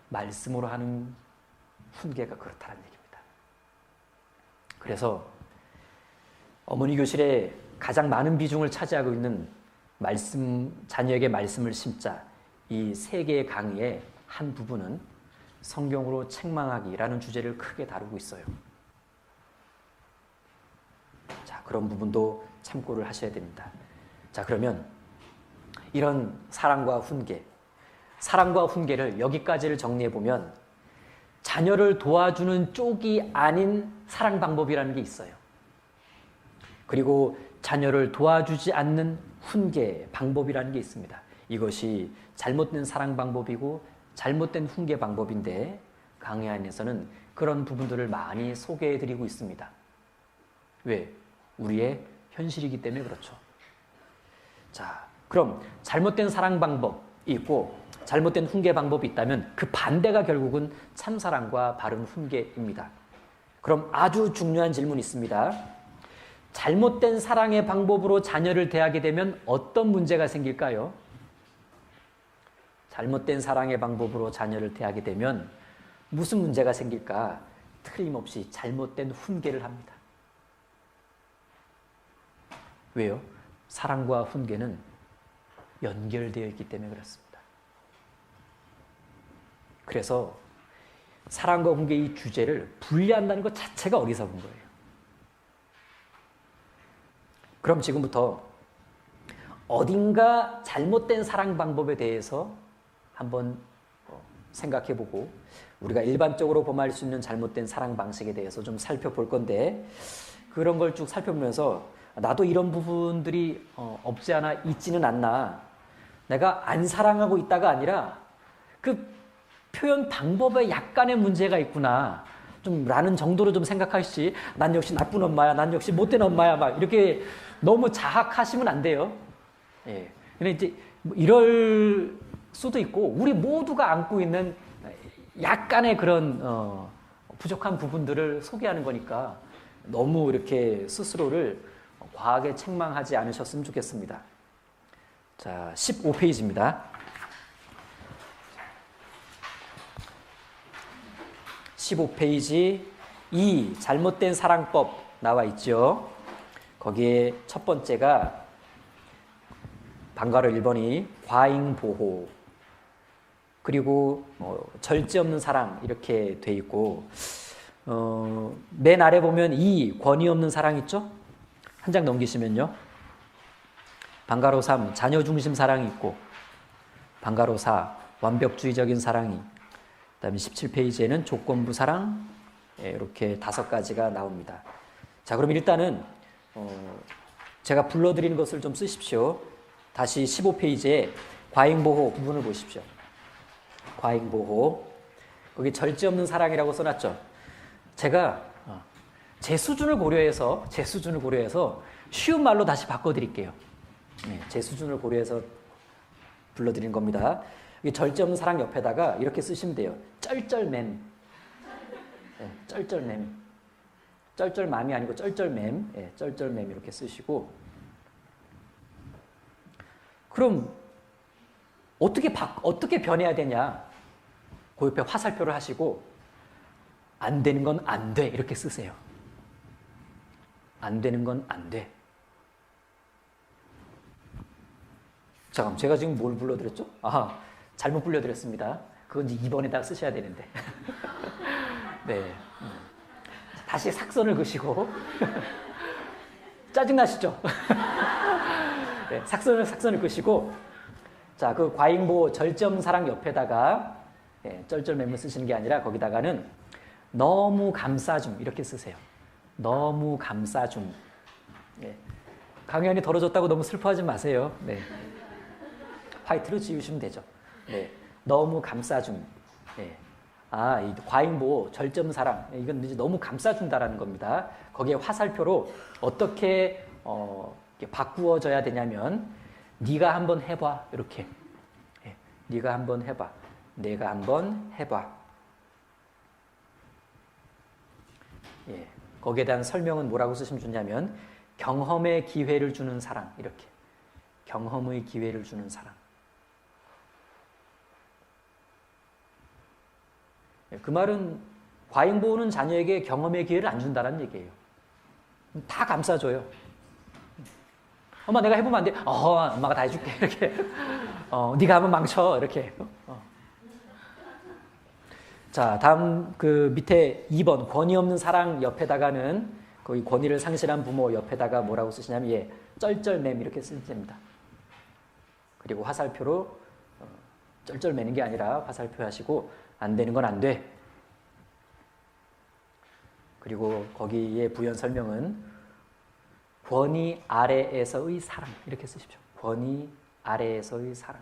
말씀으로 하는 훈계가 그렇다는 얘기입니다. 그래서 어머니 교실에 가장 많은 비중을 차지하고 있는 자녀에게 말씀을 심자, 이 세 개의 강의의 한 부분은 성경으로 책망하기라는 주제를 크게 다루고 있어요. 자, 그런 부분도 참고를 하셔야 됩니다. 자, 그러면 이런 사랑과 훈계를 여기까지를 정리해 보면 자녀를 도와주는 쪽이 아닌 사랑 방법이라는 게 있어요. 그리고 자녀를 도와주지 않는 훈계 방법이라는 게 있습니다. 이것이 잘못된 사랑 방법이고 잘못된 훈계 방법인데, 강의 안에서는 그런 부분들을 많이 소개해 드리고 있습니다. 왜? 우리의 현실이기 때문에 그렇죠. 자, 그럼 잘못된 사랑 방법이 있고 잘못된 훈계 방법이 있다면 그 반대가 결국은 참사랑과 바른 훈계입니다. 그럼 아주 중요한 질문이 있습니다. 잘못된 사랑의 방법으로 자녀를 대하게 되면 어떤 문제가 생길까요? 잘못된 사랑의 방법으로 자녀를 대하게 되면 무슨 문제가 생길까? 틀림없이 잘못된 훈계를 합니다. 왜요? 사랑과 훈계는 연결되어 있기 때문에 그렇습니다. 그래서 사랑과 훈계 이 주제를 분리한다는 것 자체가 어리석은 거예요. 그럼 지금부터 어딘가 잘못된 사랑 방법에 대해서 한번 생각해보고 우리가 일반적으로 범할 수 있는 잘못된 사랑 방식에 대해서 좀 살펴볼 건데, 그런 걸 쭉 살펴보면서 나도 이런 부분들이 없지 않아 있지는 않나, 내가 안 사랑하고 있다가 아니라 그 표현 방법에 약간의 문제가 있구나 좀 라는 정도로 좀 생각하시지, 난 역시 나쁜 엄마야, 난 역시 못된 엄마야, 막 이렇게 너무 자학하시면 안 돼요. 예. 근데 이제 이럴 수도 있고, 우리 모두가 안고 있는 약간의 그런 부족한 부분들을 소개하는 거니까 너무 이렇게 스스로를 과하게 책망하지 않으셨으면 좋겠습니다. 자, 15페이지입니다. 15페이지 2, 잘못된 사랑법 나와 있죠. 거기에 첫 번째가 방과로 1번이 과잉보호, 그리고 절제 없는 사랑 이렇게 돼 있고, 맨 아래 보면 2, 권위 없는 사랑 있죠? 한 장 넘기시면요. 방과로 3, 자녀 중심 사랑이 있고, 방과로 4, 완벽주의적인 사랑이, 그다음에 17페이지에는 조건부 사랑, 이렇게 5가지가 나옵니다. 자, 그럼 일단은 제가 불러드리는 것을 좀 쓰십시오. 다시 15페이지에 과잉보호 부분을 보십시오. 과잉보호, 거기 절제 없는 사랑이라고 써놨죠. 제가 제 수준을 고려해서 쉬운 말로 다시 바꿔드릴게요. 제 수준을 고려해서 불러드린 겁니다. 절제 없는 사랑 옆에다가 이렇게 쓰시면 돼요. 쩔쩔맴. 쩔쩔맴. 쩔쩔맘이 아니고 쩔쩔맴. 쩔쩔맴 이렇게 쓰시고, 그럼 어떻게 변해야 되냐? 그 옆에 화살표를 하시고 안 되는 건 안 돼 이렇게 쓰세요. 안 되는 건 안 돼. 잠깐, 제가 지금 뭘 불러드렸죠? 아, 잘못 불러드렸습니다. 그건 이제 2번에다가 쓰셔야 되는데. 네. 다시 삭선을 그시고. 짜증나시죠? 네, 삭선을 그시고. 자, 그 과잉보 절점사랑 옆에다가 쩔쩔매물 쓰시는 게 아니라 거기다가는 너무 감싸줌 이렇게 쓰세요. 너무 감싸줌. 네. 강연이 덜어졌다고 너무 슬퍼하지 마세요. 네. 화이트로 지우시면 되죠. 네. 너무 감싸줌. 네. 아, 이 과잉보 절점사랑. 이건 이제 너무 감싸준다라는 겁니다. 거기에 화살표로 어떻게 바꾸어져야 되냐면 네가 한번 해봐. 이렇게. 네. 네가 한번 해봐. 내가 한번 해봐. 예. 거기에 대한 설명은 뭐라고 쓰시면 좋냐면 경험의 기회를 주는 사랑. 이렇게. 경험의 기회를 주는 사랑. 그 말은 과잉보호는 자녀에게 경험의 기회를 안 준다는 얘기예요. 다 감싸줘요. 엄마 내가 해보면 안 돼? 엄마가 다 해줄게. 이렇게. 네가 한번 망쳐. 이렇게. 자, 다음 그 밑에 2번 권위 없는 사랑 옆에다가는 거기 권위를 상실한 부모 옆에다가 뭐라고 쓰시냐면 쩔쩔맨 이렇게 쓰시면 됩니다. 그리고 화살표로 쩔쩔매는 게 아니라 화살표 하시고 안 되는 건 안 돼. 그리고 거기에 부연 설명은 권위 아래에서의 사랑 이렇게 쓰십시오. 권위 아래에서의 사랑.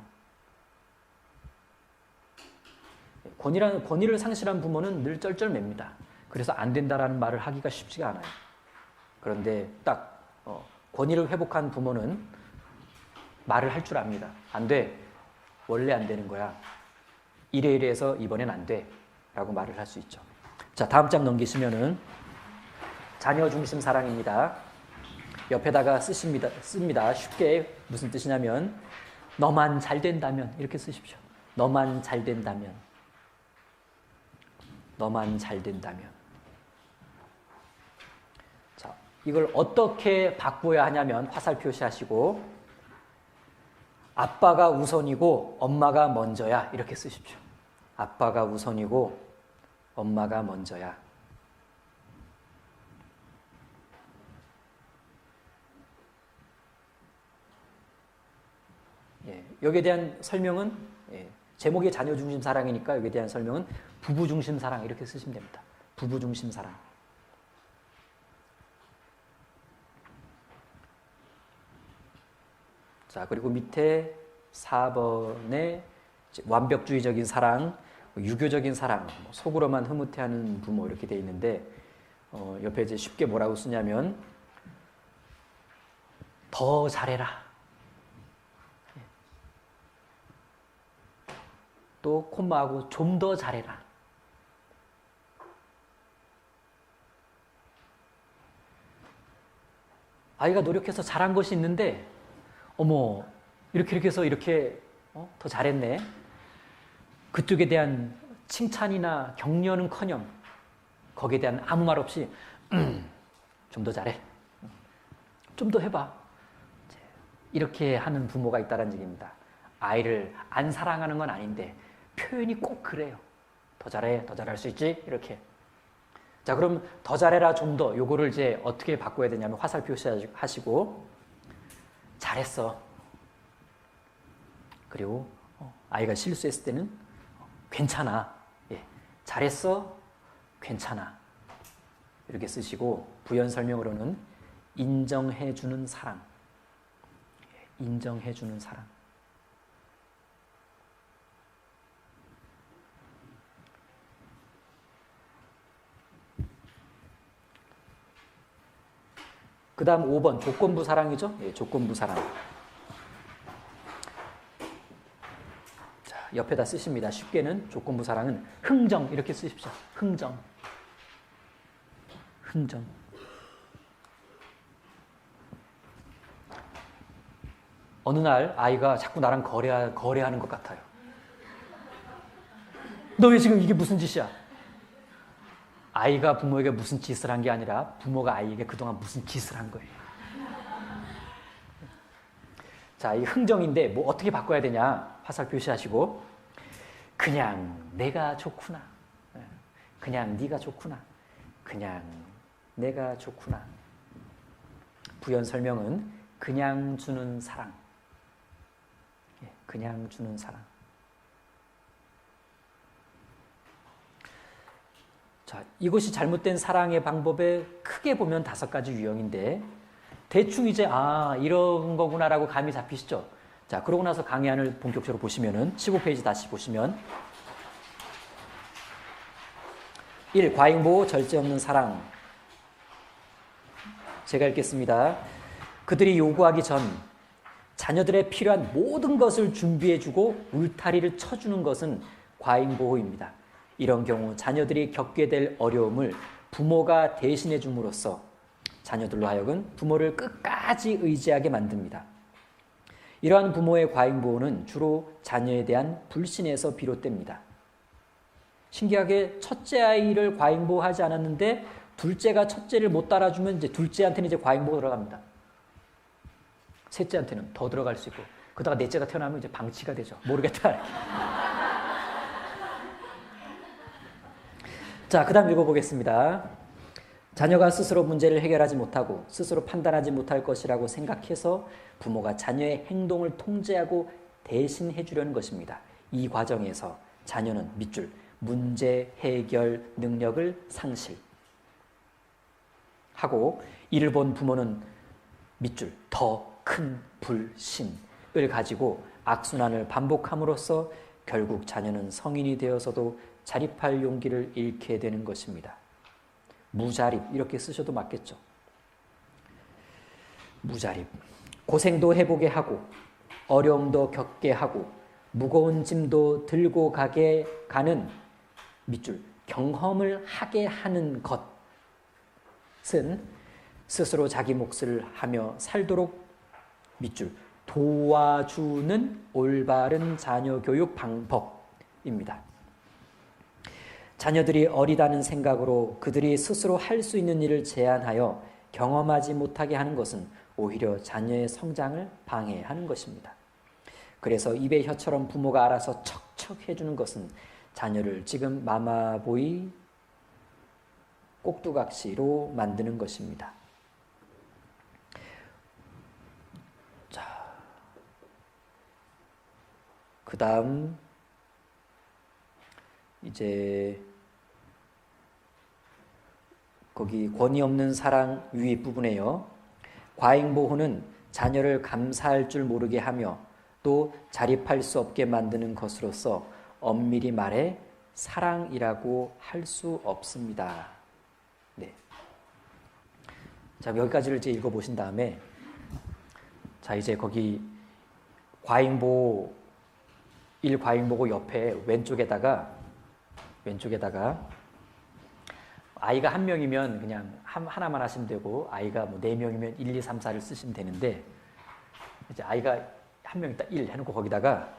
권위를 상실한 부모는 늘 쩔쩔맵니다. 그래서 안 된다라는 말을 하기가 쉽지가 않아요. 그런데 딱 권위를 회복한 부모는 말을 할 줄 압니다. 안 돼. 원래 안 되는 거야. 이래 해서 이번엔 안 돼. 라고 말을 할 수 있죠. 자, 다음 장 넘기시면은 자녀 중심 사랑입니다. 옆에다가 씁니다. 쉽게 무슨 뜻이냐면 너만 잘 된다면 이렇게 쓰십시오. 너만 잘 된다면. 너만 잘 된다면. 자, 이걸 어떻게 바꿔야 하냐면 화살 표시하시고 아빠가 우선이고 엄마가 먼저야 이렇게 쓰십시오. 아빠가 우선이고 엄마가 먼저야. 여기에 대한 설명은 제목이 자녀 중심 사랑이니까 여기에 대한 설명은 부부 중심 사랑 이렇게 쓰시면 됩니다. 부부 중심 사랑. 자, 그리고 밑에 4번에 완벽주의적인 사랑, 유교적인 사랑, 속으로만 흐뭇해하는 부모 이렇게 돼 있는데 옆에 이제 쉽게 뭐라고 쓰냐면 더 잘해라. 또 콤마하고 좀 더 잘해라. 아이가 노력해서 잘한 것이 있는데 어머 이렇게 해서 이렇게 더 잘했네. 그쪽에 대한 칭찬이나 격려는커녕 거기에 대한 아무 말 없이 좀 더 잘해. 좀 더 해봐. 이렇게 하는 부모가 있다는 얘기입니다. 아이를 안 사랑하는 건 아닌데 표현이 꼭 그래요. 더 잘해, 더 잘할 수 있지? 이렇게. 자, 그럼 더 잘해라, 좀 더. 요거를 이제 어떻게 바꿔야 되냐면 화살 표시하시고 잘했어. 그리고 아이가 실수했을 때는 괜찮아. 잘했어. 괜찮아. 이렇게 쓰시고 부연 설명으로는 인정해주는 사랑. 인정해주는 사랑. 그 다음 5번 조건부 사랑이죠. 조건부 사랑. 자, 옆에다 쓰십니다. 쉽게는 조건부 사랑은 흥정 이렇게 쓰십시오. 흥정. 흥정. 어느 날 아이가 자꾸 나랑 거래하는 것 같아요. 너 왜 지금 이게 무슨 짓이야? 아이가 부모에게 무슨 짓을 한 게 아니라 부모가 아이에게 그동안 무슨 짓을 한 거예요. 자, 이 흥정인데 뭐 어떻게 바꿔야 되냐? 화살 표시하시고 그냥 내가 좋구나. 그냥 네가 좋구나. 그냥 내가 좋구나. 부연 설명은 그냥 주는 사랑. 그냥 주는 사랑. 자, 이것이 잘못된 사랑의 방법에 크게 보면 5가지 유형인데 대충 이제 이런 거구나라고 감이 잡히시죠? 자, 그러고 나서 강의안을 본격적으로 보시면은 15페이지 다시 보시면 1. 과잉보호 절제 없는 사랑. 제가 읽겠습니다. 그들이 요구하기 전 자녀들의 필요한 모든 것을 준비해주고 울타리를 쳐주는 것은 과잉보호입니다. 이런 경우 자녀들이 겪게 될 어려움을 부모가 대신해 줌으로써 자녀들로 하여금 부모를 끝까지 의지하게 만듭니다. 이러한 부모의 과잉보호는 주로 자녀에 대한 불신에서 비롯됩니다. 신기하게 첫째 아이를 과잉보호하지 않았는데 둘째가 첫째를 못 따라주면 이제 둘째한테는 이제 과잉보호 들어갑니다. 셋째한테는 더 들어갈 수 있고 그러다가 넷째가 태어나면 이제 방치가 되죠. 모르겠다. 자, 그 다음 읽어보겠습니다. 자녀가 스스로 문제를 해결하지 못하고 스스로 판단하지 못할 것이라고 생각해서 부모가 자녀의 행동을 통제하고 대신해 주려는 것입니다. 이 과정에서 자녀는 밑줄 문제 해결 능력을 상실하고 이를 본 부모는 밑줄 더 큰 불신을 가지고 악순환을 반복함으로써 결국 자녀는 성인이 되어서도 자립할 용기를 잃게 되는 것입니다. 무자립 이렇게 쓰셔도 맞겠죠. 무자립. 고생도 해보게 하고 어려움도 겪게 하고 무거운 짐도 들고 가는 밑줄 경험을 하게 하는 것은 스스로 자기 몫을 하며 살도록 밑줄 도와주는 올바른 자녀 교육 방법입니다. 자녀들이 어리다는 생각으로 그들이 스스로 할 수 있는 일을 제한하여 경험하지 못하게 하는 것은 오히려 자녀의 성장을 방해하는 것입니다. 그래서 입의 혀처럼 부모가 알아서 척척 해주는 것은 자녀를 지금 마마보이 꼭두각시로 만드는 것입니다. 자, 그 다음 이제 거기 권위 없는 사랑 위 부분에요. 과잉보호는 자녀를 감사할 줄 모르게 하며 또 자립할 수 없게 만드는 것으로서 엄밀히 말해 사랑이라고 할 수 없습니다. 네. 자, 여기까지를 이제 읽어보신 다음에 자, 이제 거기 과잉보호 1 과잉보호 옆에 왼쪽에다가 아이가 1명이면 그냥 하나만 하시면 되고 아이가 뭐 4명이면 1, 2, 3, 4를 쓰시면 되는데 이제 아이가 1명 있다 1 해놓고 거기다가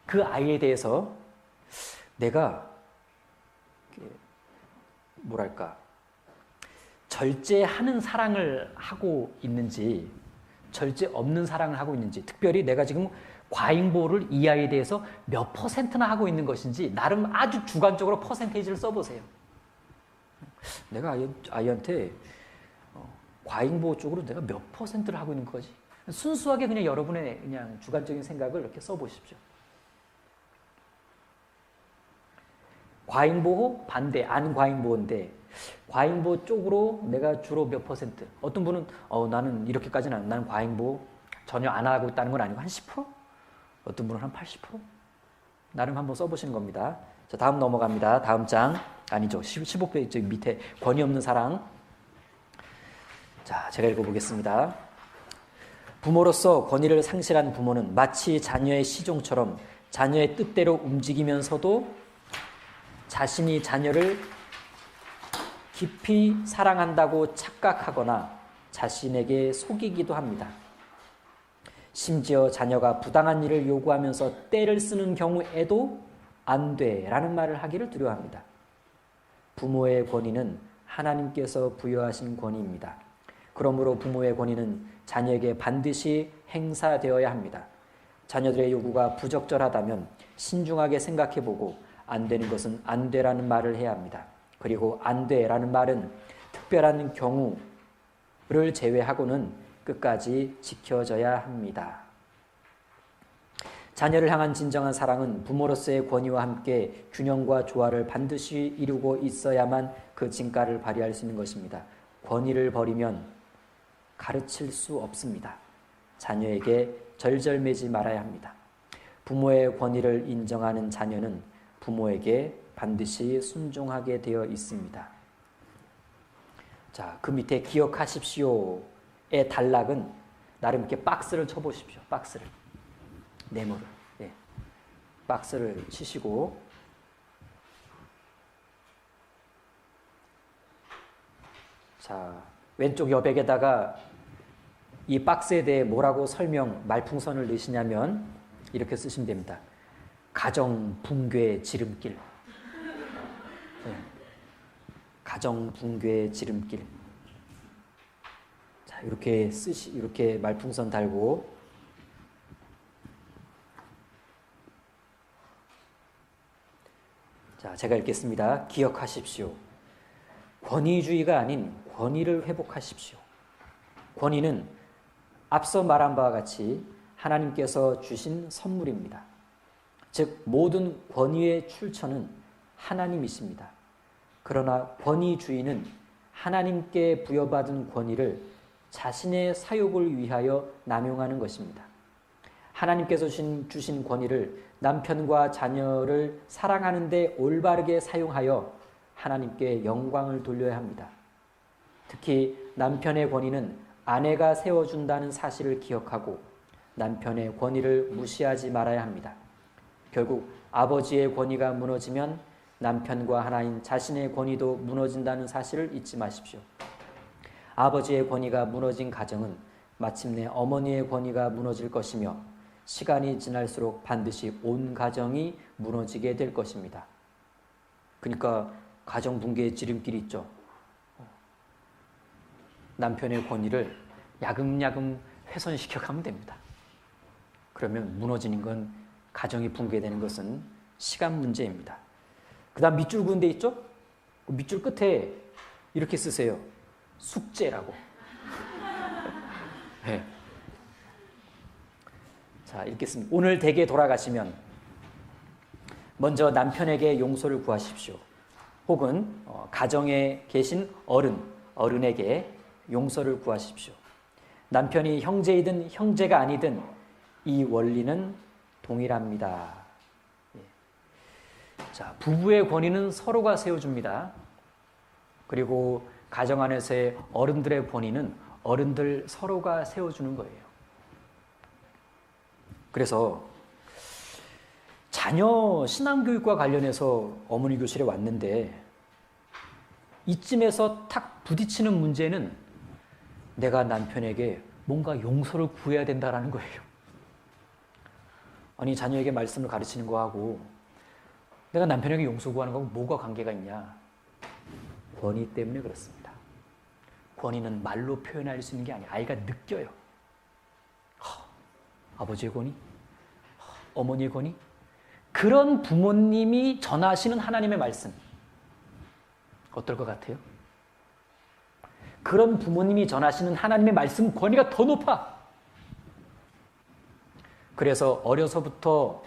그 아이에 대해서 내가 뭐랄까 절제하는 사랑을 하고 있는지 절제 없는 사랑을 하고 있는지 특별히 내가 지금 과잉보호를 이 아이에 대해서 몇 %나 하고 있는 것인지 나름 아주 주관적으로 퍼센테이지를 써보세요. 내가 아이한테 과잉보호 쪽으로 내가 몇 %를 하고 있는 거지? 순수하게 그냥 여러분의 그냥 주관적인 생각을 이렇게 써보십시오. 과잉보호 반대, 안 과잉보호인데 과잉보호 쪽으로 내가 주로 몇 %? 어떤 분은 나는 이렇게까지는 나는 과잉보호 전혀 안 하고 있다는 건 아니고 한 10%? 어떤 분은 한 80%? 나름 한번 써보시는 겁니다. 자, 다음 넘어갑니다. 다음 장 아니죠. 15페이지 밑에 권위 없는 사랑. 자, 제가 읽어보겠습니다. 부모로서 권위를 상실한 부모는 마치 자녀의 시종처럼 자녀의 뜻대로 움직이면서도 자신이 자녀를 깊이 사랑한다고 착각하거나 자신에게 속이기도 합니다. 심지어 자녀가 부당한 일을 요구하면서 떼를 쓰는 경우에도 안 돼라는 말을 하기를 두려워합니다. 부모의 권위는 하나님께서 부여하신 권위입니다. 그러므로 부모의 권위는 자녀에게 반드시 행사되어야 합니다. 자녀들의 요구가 부적절하다면 신중하게 생각해보고 안 되는 것은 안 되라는 말을 해야 합니다. 그리고 안 돼라는 말은 특별한 경우를 제외하고는 끝까지 지켜져야 합니다. 자녀를 향한 진정한 사랑은 부모로서의 권위와 함께 균형과 조화를 반드시 이루고 있어야만 그 진가를 발휘할 수 있는 것입니다. 권위를 버리면 가르칠 수 없습니다. 자녀에게 절절매지 말아야 합니다. 부모의 권위를 인정하는 자녀는 부모에게 반드시 순종하게 되어 있습니다. 자, 그 밑에 기억하십시오의 단락은 나름 이렇게 박스를 쳐보십시오. 박스를. 네모를. 예. 박스를 치시고 자, 왼쪽 여백에다가 이 박스에 대해 뭐라고 말풍선을 넣으시냐면 이렇게 쓰시면 됩니다. 가정 붕괴의 지름길. 네. 가정 붕괴의 지름길. 자, 이렇게 말풍선 달고 자, 제가 읽겠습니다. 기억하십시오. 권위주의가 아닌 권위를 회복하십시오. 권위는 앞서 말한 바와 같이 하나님께서 주신 선물입니다. 즉 모든 권위의 출처는 하나님이십니다. 그러나 권위주의는 하나님께 부여받은 권위를 자신의 사욕을 위하여 남용하는 것입니다. 하나님께서 주신 권위를 남편과 자녀를 사랑하는 데 올바르게 사용하여 하나님께 영광을 돌려야 합니다. 특히 남편의 권위는 아내가 세워준다는 사실을 기억하고 남편의 권위를 무시하지 말아야 합니다. 결국 아버지의 권위가 무너지면 남편과 하나인 자신의 권위도 무너진다는 사실을 잊지 마십시오. 아버지의 권위가 무너진 가정은 마침내 어머니의 권위가 무너질 것이며 시간이 지날수록 반드시 온 가정이 무너지게 될 것입니다. 그러니까 가정 붕괴의 지름길이 있죠. 남편의 권위를 야금야금 훼손시켜 가면 됩니다. 그러면 무너지는 건 가정이 붕괴되는 것은 시간 문제입니다. 그 다음 밑줄 그은 데 있죠? 그 밑줄 끝에 이렇게 쓰세요. 숙제라고. 네. 자, 읽겠습니다. 오늘 댁에 돌아가시면 먼저 남편에게 용서를 구하십시오. 혹은 가정에 계신 어른에게 용서를 구하십시오. 남편이 형제이든 형제가 아니든 이 원리는 동일합니다. 자, 부부의 권위는 서로가 세워줍니다. 그리고 가정 안에서의 어른들의 권위는 어른들 서로가 세워주는 거예요. 그래서 자녀 신앙교육과 관련해서 어머니 교실에 왔는데 이쯤에서 탁 부딪히는 문제는 내가 남편에게 뭔가 용서를 구해야 된다는 거예요. 아니, 자녀에게 말씀을 가르치는 거하고 내가 남편에게 용서 구하는 거하고 뭐가 관계가 있냐? 권위 때문에 그렇습니다. 권위는 말로 표현할 수 있는 게 아니에요. 아이가 느껴요. 아버지의 권위? 어머니의 권위? 그런 부모님이 전하시는 하나님의 말씀 어떨 것 같아요? 그런 부모님이 전하시는 하나님의 말씀 권위가 더 높아. 그래서 어려서부터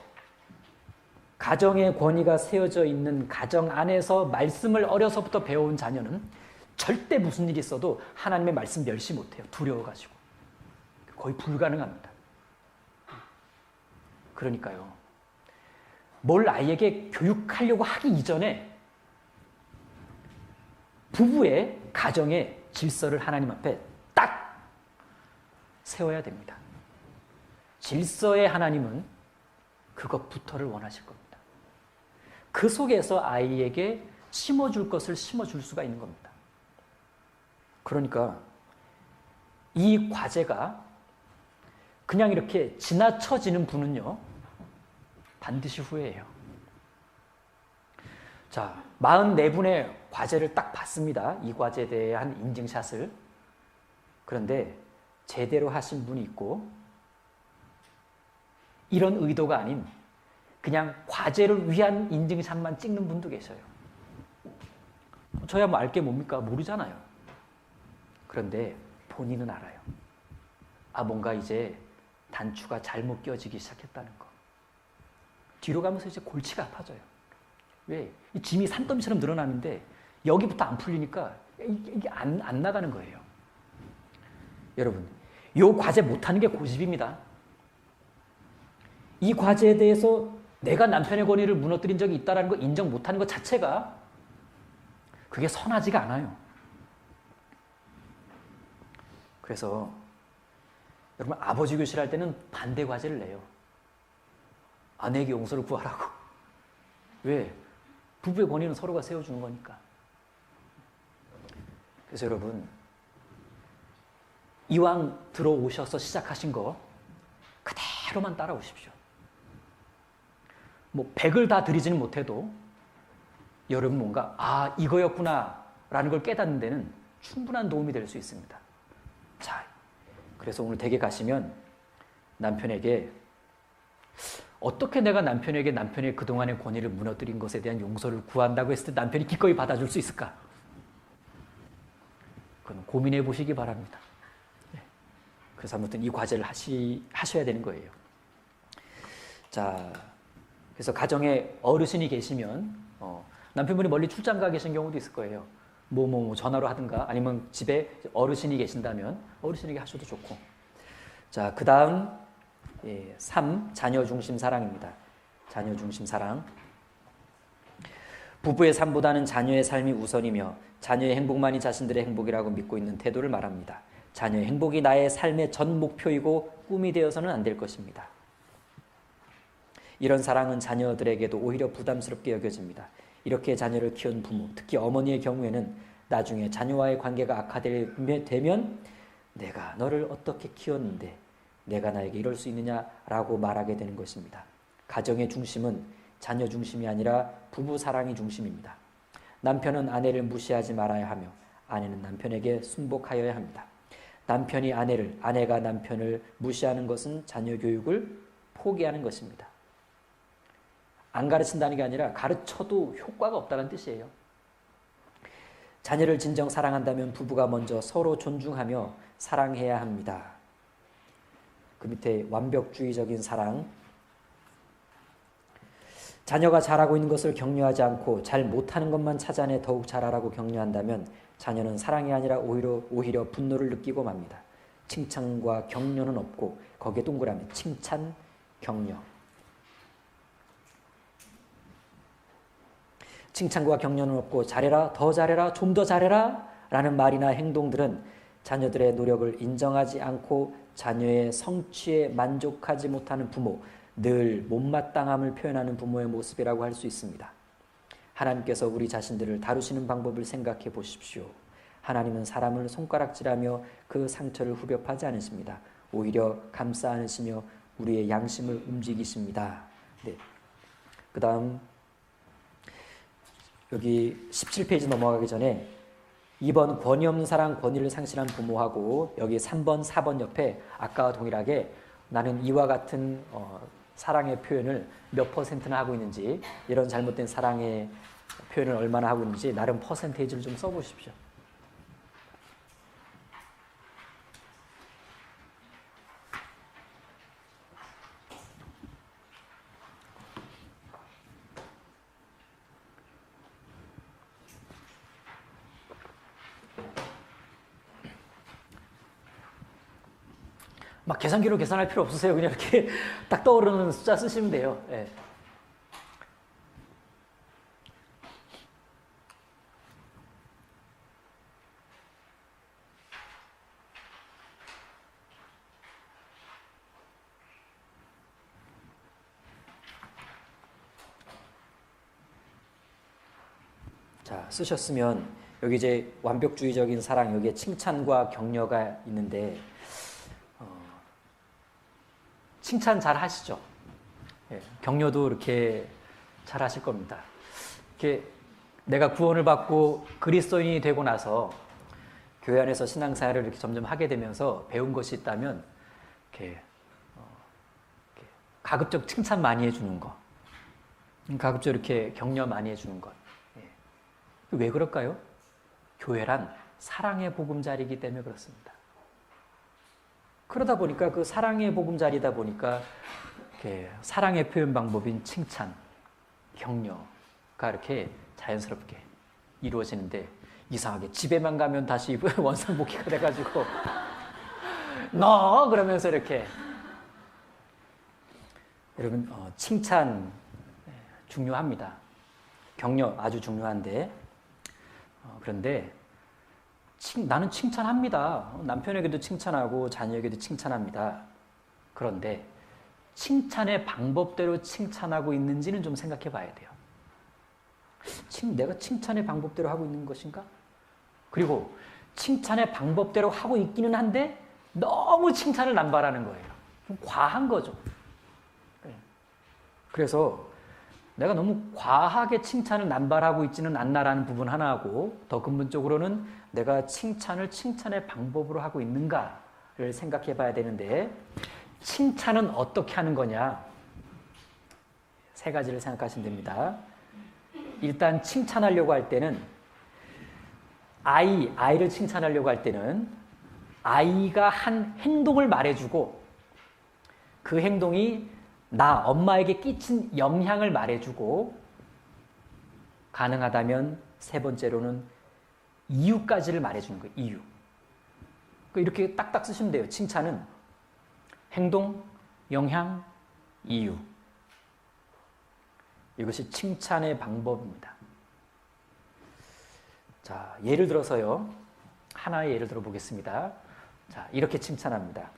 가정의 권위가 세워져 있는 가정 안에서 말씀을 어려서부터 배워온 자녀는 절대 무슨 일이 있어도 하나님의 말씀 멸시 못해요. 두려워가지고. 거의 불가능합니다. 그러니까요. 뭘 아이에게 교육하려고 하기 이전에 부부의 가정의 질서를 하나님 앞에 딱 세워야 됩니다. 질서의 하나님은 그것부터를 원하실 겁니다. 그 속에서 아이에게 심어줄 것을 심어줄 수가 있는 겁니다. 그러니까 이 과제가 그냥 이렇게 지나쳐지는 분은요, 반드시 후회해요. 자, 44분의 과제를 딱 봤습니다. 이 과제에 대한 인증샷을. 그런데 제대로 하신 분이 있고 이런 의도가 아닌 그냥 과제를 위한 인증샷만 찍는 분도 계셔요. 저야 뭐 알 게 뭡니까? 모르잖아요. 그런데 본인은 알아요. 뭔가 이제 단추가 잘못 끼워지기 시작했다는 거. 뒤로 가면서 이제 골치가 아파져요. 왜? 이 짐이 산더미처럼 늘어나는데 여기부터 안 풀리니까 이게 안 나가는 거예요. 여러분, 이 과제 못하는 게 고집입니다. 이 과제에 대해서 내가 남편의 권위를 무너뜨린 적이 있다는 거 인정 못하는 것 자체가 그게 선하지가 않아요. 그래서 여러분, 아버지 교실할 때는 반대 과제를 내요. 아내에게 용서를 구하라고. 왜? 부부의 권위는 서로가 세워주는 거니까. 그래서 여러분, 이왕 들어오셔서 시작하신 거 그대로만 따라오십시오. 뭐 100을 다 드리지는 못해도 여러분 뭔가 이거였구나 라는 걸 깨닫는 데는 충분한 도움이 될 수 있습니다. 자, 그래서 오늘 댁에 가시면 남편에게 어떻게 내가 남편에게 남편의 그동안의 권위를 무너뜨린 것에 대한 용서를 구한다고 했을 때 남편이 기꺼이 받아줄 수 있을까? 그건 고민해 보시기 바랍니다. 그래서 아무튼 이 과제를 하셔야 되는 거예요. 자, 그래서 가정에 어르신이 계시면 남편분이 멀리 출장 가 계신 경우도 있을 거예요. 뭐 전화로 하든가 아니면 집에 어르신이 계신다면 어르신에게 하셔도 좋고. 자, 그 다음 3. 자녀 중심 사랑입니다. 자녀 중심 사랑. 부부의 삶보다는 자녀의 삶이 우선이며 자녀의 행복만이 자신들의 행복이라고 믿고 있는 태도를 말합니다. 자녀의 행복이 나의 삶의 전 목표이고 꿈이 되어서는 안 될 것입니다. 이런 사랑은 자녀들에게도 오히려 부담스럽게 여겨집니다. 이렇게 자녀를 키운 부모, 특히 어머니의 경우에는 나중에 자녀와의 관계가 악화되면 내가 너를 어떻게 키웠는데 내가 나에게 이럴 수 있느냐라고 말하게 되는 것입니다. 가정의 중심은 자녀 중심이 아니라 부부 사랑이 중심입니다. 남편은 아내를 무시하지 말아야 하며 아내는 남편에게 순복하여야 합니다. 남편이 아내를, 아내가 남편을 무시하는 것은 자녀 교육을 포기하는 것입니다. 안 가르친다는 게 아니라 가르쳐도 효과가 없다는 뜻이에요. 자녀를 진정 사랑한다면 부부가 먼저 서로 존중하며 사랑해야 합니다. 그 밑에 완벽주의적인 사랑. 자녀가 잘하고 있는 것을 격려하지 않고 잘 못하는 것만 찾아내 더욱 잘하라고 격려한다면 자녀는 사랑이 아니라 오히려 분노를 느끼고 맙니다. 칭찬과 격려는 없고 거기에 동그라미 칭찬, 격려. 칭찬과 격려는 없고 잘해라, 더 잘해라, 좀 더 잘해라 라는 말이나 행동들은 자녀들의 노력을 인정하지 않고 자녀의 성취에 만족하지 못하는 부모, 늘 못마땅함을 표현하는 부모의 모습이라고 할 수 있습니다. 하나님께서 우리 자신들을 다루시는 방법을 생각해 보십시오. 하나님은 사람을 손가락질하며 그 상처를 후벼파지 않으십니다. 오히려 감싸 안으시며 우리의 양심을 움직이십니다. 네. 그 다음 여기 17페이지 넘어가기 전에 2번 권위 없는 사랑, 권위를 상실한 부모하고 여기 3번, 4번 옆에 아까와 동일하게 나는 이와 같은 사랑의 표현을 몇 퍼센트나 하고 있는지, 이런 잘못된 사랑의 표현을 얼마나 하고 있는지 나름 퍼센테이지를 좀 써보십시오. 막 계산기로 계산할 필요 없으세요. 그냥 이렇게 딱 떠오르는 숫자 쓰시면 돼요. 예. 자, 쓰셨으면 여기 이제 완벽주의적인 사랑, 여기에 칭찬과 격려가 있는데 칭찬 잘 하시죠? 예, 격려도 이렇게 잘 하실 겁니다. 이렇게 내가 구원을 받고 그리스도인이 되고 나서 교회 안에서 신앙생활을 이렇게 점점 하게 되면서 배운 것이 있다면 이렇게 가급적 칭찬 많이 해주는 것, 가급적 이렇게 격려 많이 해주는 것. 왜 그럴까요? 교회란 사랑의 보금자리이기 때문에 그렇습니다. 그러다 보니까 그 사랑의 보금자리다 보니까 이렇게 사랑의 표현 방법인 칭찬, 격려가 이렇게 자연스럽게 이루어지는데 이상하게 집에만 가면 다시 원상복귀가 돼가지고 너 그러면서 이렇게 여러분 칭찬 중요합니다. 격려 아주 중요한데 그런데 나는 칭찬합니다. 남편에게도 칭찬하고 자녀에게도 칭찬합니다. 그런데 칭찬의 방법대로 칭찬하고 있는지는 좀 생각해 봐야 돼요. 내가 칭찬의 방법대로 하고 있는 것인가? 그리고 칭찬의 방법대로 하고 있기는 한데 너무 칭찬을 남발하는 거예요. 좀 과한 거죠. 그래서 내가 너무 과하게 칭찬을 남발하고 있지는 않나라는 부분 하나하고 더 근본적으로는 내가 칭찬을 칭찬의 방법으로 하고 있는가를 생각해 봐야 되는데 칭찬은 어떻게 하는 거냐? 세 가지를 생각하시면 됩니다. 일단 칭찬하려고 할 때는 아이를 칭찬하려고 할 때는 아이가 한 행동을 말해주고 그 행동이 엄마에게 끼친 영향을 말해주고 가능하다면 세 번째로는 이유까지를 말해주는 거예요. 이유. 이렇게 딱딱 쓰시면 돼요. 칭찬은 행동, 영향, 이유. 이것이 칭찬의 방법입니다. 자, 예를 들어서요. 하나의 예를 들어 보겠습니다. 자, 이렇게 칭찬합니다.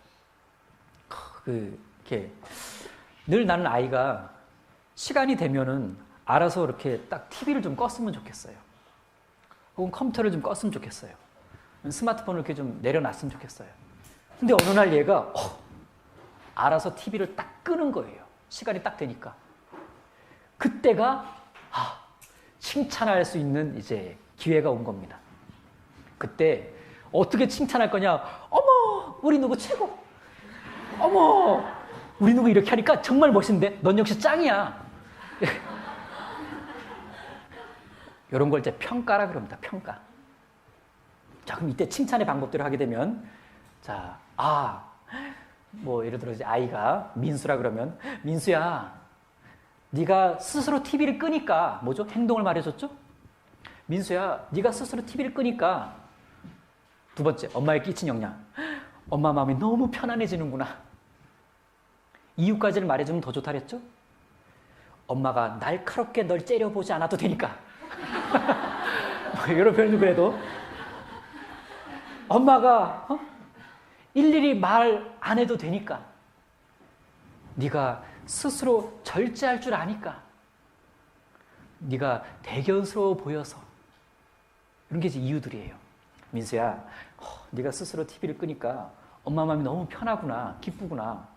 이렇게 늘 나는 아이가 시간이 되면은 알아서 이렇게 딱 TV를 좀 껐으면 좋겠어요. 혹은 컴퓨터를 좀 껐으면 좋겠어요. 스마트폰을 이렇게 좀 내려놨으면 좋겠어요. 근데 어느 날 얘가 알아서 TV를 딱 끄는 거예요. 시간이 딱 되니까. 그때가 칭찬할 수 있는 이제 기회가 온 겁니다. 그때 어떻게 칭찬할 거냐? 어머, 우리 누구 최고. 어머, 우리 누구 이렇게 하니까 정말 멋있는데 넌 역시 짱이야. 이런 걸 이제 평가라 그럽니다. 평가. 자, 그럼 이때 칭찬의 방법대로 하게 되면 자, 예를 들어 이제 아이가 민수라 그러면 민수야, 네가 스스로 TV를 끄니까 뭐죠? 행동을 말해줬죠? 민수야, 네가 스스로 TV를 끄니까 두 번째, 엄마의 끼친 영향. 엄마 마음이 너무 편안해지는구나. 이유까지를 말해주면 더 좋다 그랬죠? 엄마가 날카롭게 널 째려보지 않아도 되니까. 이런 표현을 그래도 엄마가 일일이 말 안 해도 되니까. 네가 스스로 절제할 줄 아니까. 네가 대견스러워 보여서. 이런 게 이제 이유들이에요. 민수야, 네가 스스로 TV를 끄니까 엄마 마음이 너무 편하구나, 기쁘구나.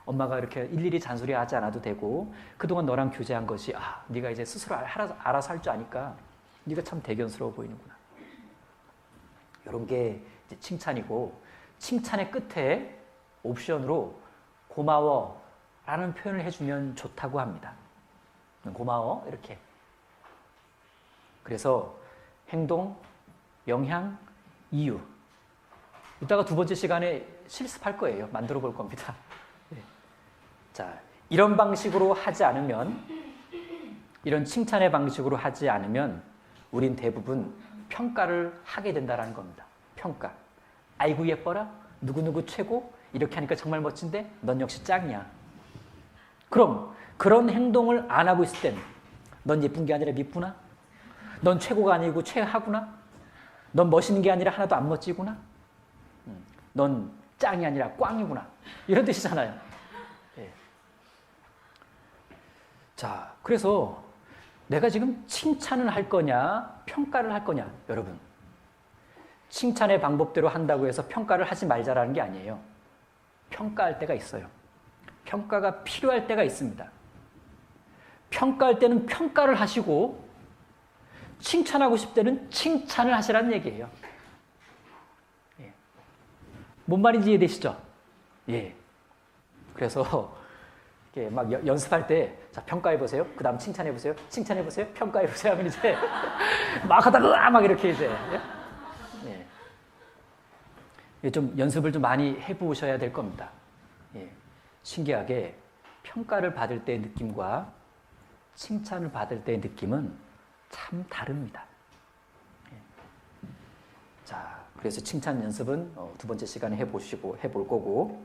엄마가 이렇게 일일이 잔소리하지 않아도 되고 그동안 너랑 교제한 것이 네가 이제 스스로 알아서 할 줄 아니까 네가 참 대견스러워 보이는구나. 이런 게 이제 칭찬이고 칭찬의 끝에 옵션으로 고마워 라는 표현을 해주면 좋다고 합니다. 고마워 이렇게. 그래서 행동, 영향, 이유. 이따가 두 번째 시간에 실습할 거예요. 만들어 볼 겁니다. 자, 이런 방식으로 하지 않으면, 이런 칭찬의 방식으로 하지 않으면 우린 대부분 평가를 하게 된다는 겁니다. 평가. 아이고 예뻐라, 누구누구 최고, 이렇게 하니까 정말 멋진데 넌 역시 짱이야. 그럼 그런 행동을 안 하고 있을 땐 넌 예쁜 게 아니라 미쁘나? 넌 최고가 아니고 최하구나? 넌 멋있는 게 아니라 하나도 안 멋지구나? 넌 짱이 아니라 꽝이구나. 이런 뜻이잖아요. 예. 자, 그래서 내가 지금 칭찬을 할 거냐, 평가를 할 거냐, 여러분. 칭찬의 방법대로 한다고 해서 평가를 하지 말자라는 게 아니에요. 평가할 때가 있어요. 평가가 필요할 때가 있습니다. 평가할 때는 평가를 하시고 칭찬하고 싶을 때는 칭찬을 하시라는 얘기예요. 뭔 말인지 이해되시죠? 예. 그래서 이렇게 막 연습할 때, 자, 평가해보세요. 그 다음 칭찬해보세요. 칭찬해보세요. 평가해보세요. 하면 이제 막 하다가 막 이렇게 이제. 예. 예. 좀 연습을 좀 많이 해보셔야 될 겁니다. 예. 신기하게 평가를 받을 때의 느낌과 칭찬을 받을 때의 느낌은 참 다릅니다. 예. 자, 그래서 칭찬 연습은 두 번째 시간에 해볼 거고,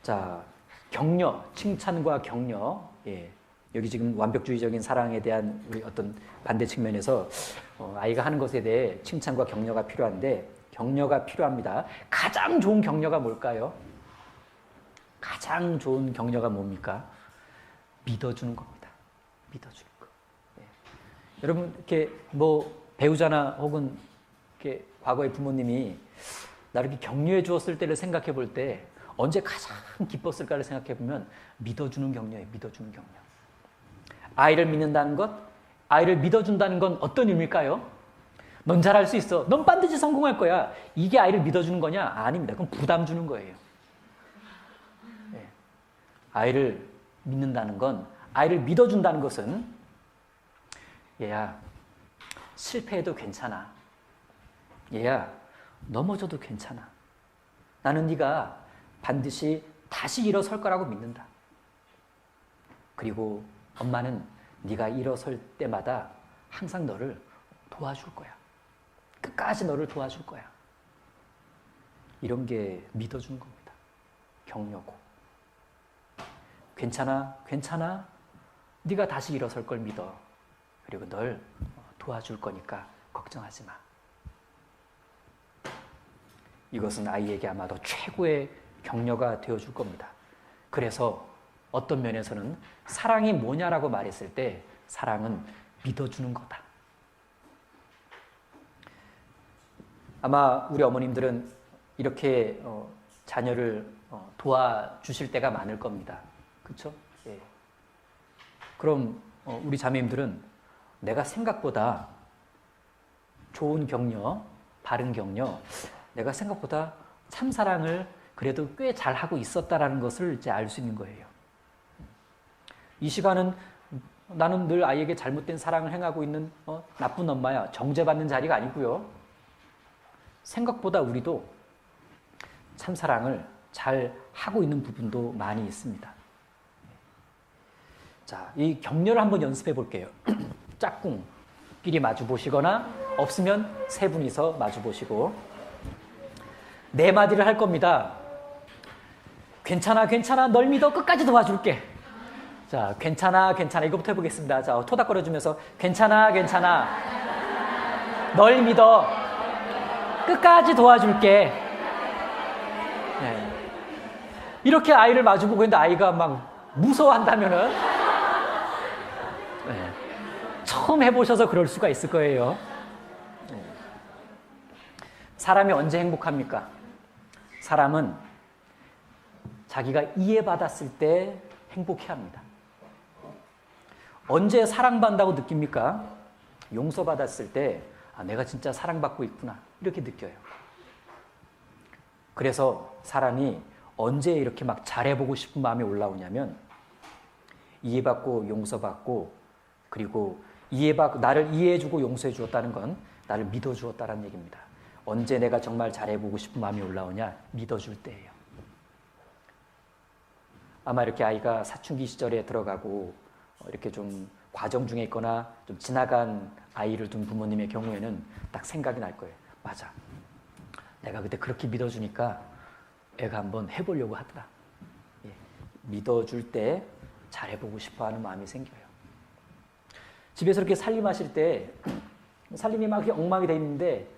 자, 격려, 칭찬과 격려. 예. 여기 지금 완벽주의적인 사랑에 대한 우리 어떤 반대 측면에서 아이가 하는 것에 대해 칭찬과 격려가 필요한데, 격려가 필요합니다. 가장 좋은 격려가 뭘까요? 가장 좋은 격려가 뭡니까? 믿어주는 겁니다. 믿어주는 거. 예. 여러분, 이렇게 뭐 배우자나 혹은 이렇게 과거의 부모님이 나를 이렇게 격려해 주었을 때를 생각해 볼 때 언제 가장 기뻤을까를 생각해 보면 믿어주는 격려예요. 믿어주는 격려. 아이를 믿는다는 것, 아이를 믿어준다는 건 어떤 의미일까요? 넌 잘할 수 있어. 넌 반드시 성공할 거야. 이게 아이를 믿어주는 거냐? 아닙니다. 그건 부담 주는 거예요. 네. 아이를 믿는다는 건, 아이를 믿어준다는 것은 얘야, 실패해도 괜찮아. 얘야, 넘어져도 괜찮아. 나는 네가 반드시 다시 일어설 거라고 믿는다. 그리고 엄마는 네가 일어설 때마다 항상 너를 도와줄 거야. 끝까지 너를 도와줄 거야. 이런 게 믿어주는 겁니다. 격려고. 괜찮아, 괜찮아. 네가 다시 일어설 걸 믿어. 그리고 널 도와줄 거니까 걱정하지 마. 이것은 아이에게 아마도 최고의 격려가 되어줄 겁니다. 그래서 어떤 면에서는 사랑이 뭐냐라고 말했을 때 사랑은 믿어주는 거다. 아마 우리 어머님들은 이렇게 자녀를 도와주실 때가 많을 겁니다. 그렇죠? 예. 그럼 우리 자매님들은 내가 생각보다 좋은 격려, 바른 격려, 내가 생각보다 참사랑을 그래도 꽤 잘하고 있었다라는 것을 이제 알 수 있는 거예요. 이 시간은 나는 늘 아이에게 잘못된 사랑을 행하고 있는 나쁜 엄마야, 정죄받는 자리가 아니고요. 생각보다 우리도 참사랑을 잘 하고 있는 부분도 많이 있습니다. 자, 이 격려를 한번 연습해 볼게요. 짝꿍끼리 마주 보시거나 없으면 세 분이서 마주 보시고 네 마디를 할 겁니다. 괜찮아, 괜찮아, 널 믿어, 끝까지 도와줄게. 자, 괜찮아, 괜찮아, 이거부터 해보겠습니다. 자, 토닥거려주면서 괜찮아, 괜찮아, 널 믿어, 끝까지 도와줄게. 네. 이렇게 아이를 마주보고 있는데 아이가 막 무서워한다면은 네. 처음 해보셔서 그럴 수가 있을 거예요. 네. 사람이 언제 행복합니까? 사람은 자기가 이해받았을 때 행복해합니다. 언제 사랑받는다고 느낍니까? 용서받았을 때 내가 진짜 사랑받고 있구나 이렇게 느껴요. 그래서 사람이 언제 이렇게 막 잘해보고 싶은 마음이 올라오냐면 이해받고 용서받고 그리고 나를 이해해주고 용서해주었다는 건 나를 믿어주었다는 얘기입니다. 언제 내가 정말 잘해보고 싶은 마음이 올라오냐? 믿어줄 때예요. 아마 이렇게 아이가 사춘기 시절에 들어가고 이렇게 좀 과정 중에 있거나 좀 지나간 아이를 둔 부모님의 경우에는 딱 생각이 날 거예요. 맞아. 내가 그때 그렇게 믿어주니까 애가 한번 해보려고 하더라. 예. 믿어줄 때 잘해보고 싶어하는 마음이 생겨요. 집에서 이렇게 살림하실 때 살림이 막 엉망이 돼 있는데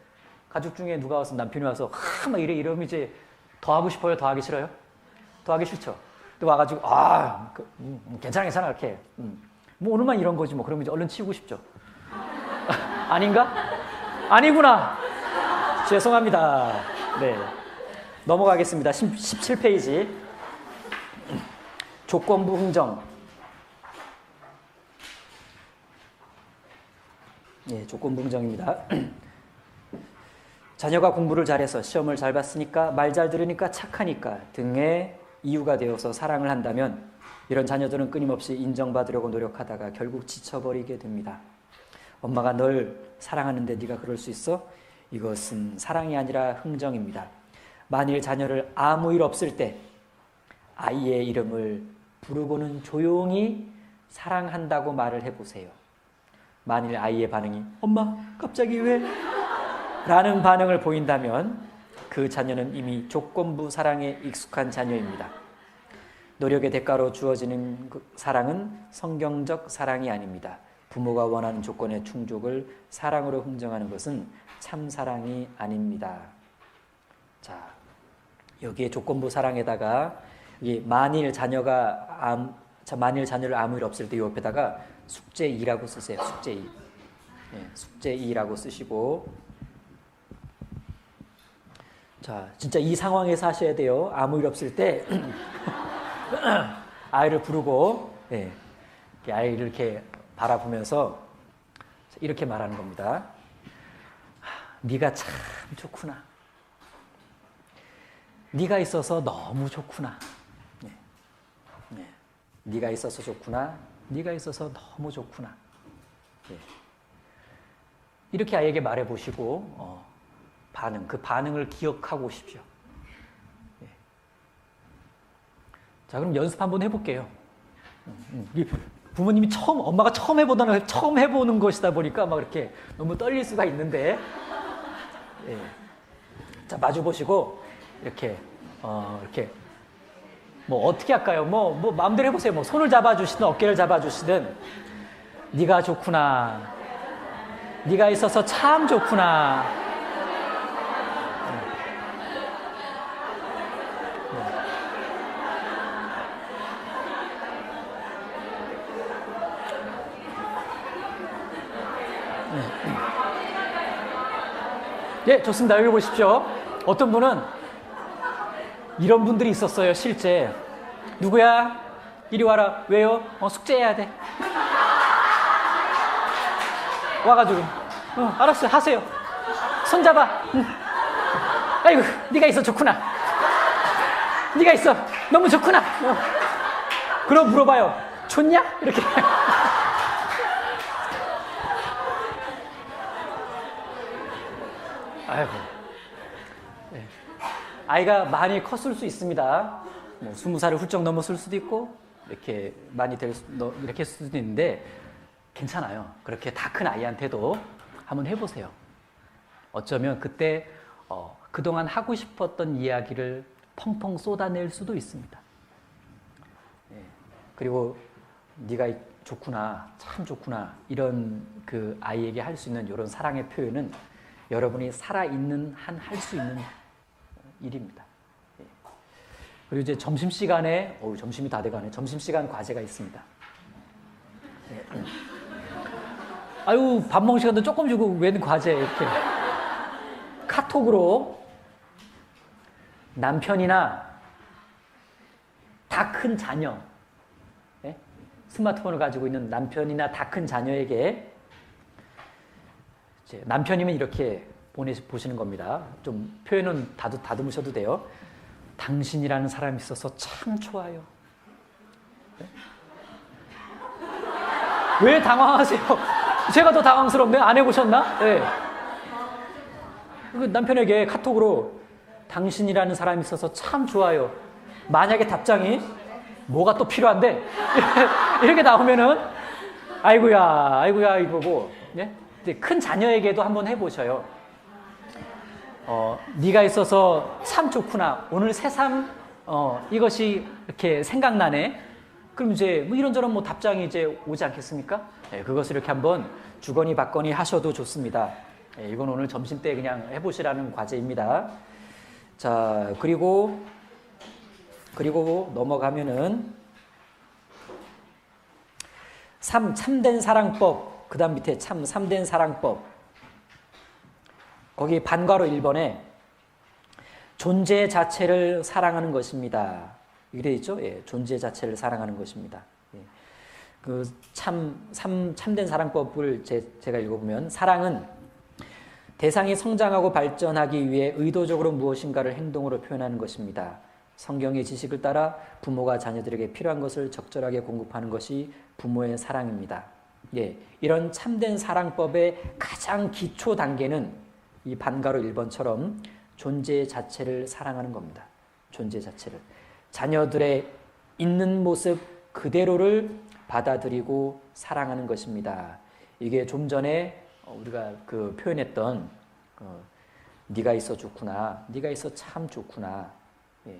가족 중에 누가 와서 남편이 와서 막 이러면 이제 더 하고 싶어요? 더 하기 싫어요? 더 하기 싫죠. 또 와가지고 괜찮아 괜찮아 이렇게 뭐 오늘만 이런 거지 뭐 그러면 이제 얼른 치우고 싶죠. 아닌가? 아니구나. 죄송합니다. 네, 넘어가겠습니다. 17페이지 조건부 흥정. 예, 조건부 흥정입니다. 자녀가 공부를 잘해서 시험을 잘 봤으니까, 말 잘 들으니까, 착하니까 등의 이유가 되어서 사랑을 한다면 이런 자녀들은 끊임없이 인정받으려고 노력하다가 결국 지쳐버리게 됩니다. 엄마가 널 사랑하는데 네가 그럴 수 있어? 이것은 사랑이 아니라 흥정입니다. 만일 자녀를 아무 일 없을 때 아이의 이름을 부르고는 조용히 사랑한다고 말을 해보세요. 만일 아이의 반응이 엄마 갑자기 왜? 라는 반응을 보인다면 그 자녀는 이미 조건부 사랑에 익숙한 자녀입니다. 노력의 대가로 주어지는 그 사랑은 성경적 사랑이 아닙니다. 부모가 원하는 조건의 충족을 사랑으로 흥정하는 것은 참 사랑이 아닙니다. 자, 여기에 조건부 사랑에다가 만일 자녀를 아무 일 없을 때 옆에다가 숙제 2라고 쓰세요. 숙제 2. 숙제 2라고 쓰시고, 자, 진짜 이 상황에서 하셔야 돼요. 아무 일 없을 때 아이를 부르고, 아이를 이렇게 바라보면서 이렇게 말하는 겁니다. 네가 참 좋구나. 네가 있어서 너무 좋구나. 네가 있어서 좋구나. 네가 있어서 너무 좋구나. 이렇게 아이에게 말해보시고 그 반응을 기억하고 오십시오. 자, 그럼 연습 한번 해볼게요. 부모님이 엄마가 처음 해보는 것이다 보니까 막 이렇게 너무 떨릴 수가 있는데, 자, 마주보시고, 이렇게 뭐 어떻게 할까요? 뭐 마음대로 해보세요. 뭐 손을 잡아주시든 어깨를 잡아주시든, 네가 좋구나. 네가 있어서 참 좋구나. 예, 좋습니다. 여기 보십시오. 어떤 분은 이런 분들이 있었어요, 실제. 누구야? 이리 와라. 왜요? 숙제해야 돼. 와가지고, 알았어요. 하세요. 손잡아. 아이고, 네가 있어 좋구나. 네가 있어 너무 좋구나. 그럼 물어봐요. 좋냐? 이렇게. 아이고. 아이가 많이 컸을 수 있습니다. 뭐 20살을 훌쩍 넘었을 수도 있고, 이렇게 많이 이렇게 했을 수도 있는데, 괜찮아요. 그렇게 다 큰 아이한테도 한번 해보세요. 어쩌면 그때 그동안 하고 싶었던 이야기를 펑펑 쏟아낼 수도 있습니다. 그리고 네가 좋구나, 참 좋구나, 이런 그 아이에게 할 수 있는 이런 사랑의 표현은 여러분이 살아있는 한 할 수 있는 일입니다. 그리고 이제 점심시간에, 점심이 다 돼가네. 점심시간 과제가 있습니다. 아유, 밥 먹는 시간도 조금 주고 웬 과제, 이렇게. 카톡으로 남편이나 다 큰 자녀, 스마트폰을 가지고 있는 남편이나 다 큰 자녀에게, 남편이면 이렇게 보시는 겁니다. 좀 표현은 다듬으셔도 돼요. 당신이라는 사람이 있어서 참 좋아요. 왜 당황하세요? 제가 더 당황스럽네. 안 해보셨나? 그 남편에게 카톡으로 당신이라는 사람이 있어서 참 좋아요. 만약에 답장이 뭐가 또 필요한데 이렇게 나오면은 아이고야 이거고, 큰 자녀에게도 한번 해보셔요. 네가 있어서 참 좋구나. 오늘 새삼 이것이 이렇게 생각나네. 그럼 이제 뭐 이런저런 뭐 답장이 이제 오지 않겠습니까? 그것을 이렇게 한번 주거니 받거니 하셔도 좋습니다. 이건 오늘 점심 때 그냥 해보시라는 과제입니다. 자, 그리고 넘어가면은 참된 사랑법, 그 다음 밑에 참된 사랑법, 거기 반괄호 1번에 존재 자체를 사랑하는 것입니다. 이래 있죠? 존재 자체를 사랑하는 것입니다. 그 참된 사랑법을 제가 읽어보면, 사랑은 대상이 성장하고 발전하기 위해 의도적으로 무엇인가를 행동으로 표현하는 것입니다. 성경의 지식을 따라 부모가 자녀들에게 필요한 것을 적절하게 공급하는 것이 부모의 사랑입니다. 예, 이런 참된 사랑법의 가장 기초 단계는 이 반가로 1번처럼 존재 자체를 사랑하는 겁니다. 존재 자체를. 자녀들의 있는 모습 그대로를 받아들이고 사랑하는 것입니다. 이게 좀 전에 우리가 그 표현했던 네가 있어 좋구나, 네가 있어 참 좋구나, 예,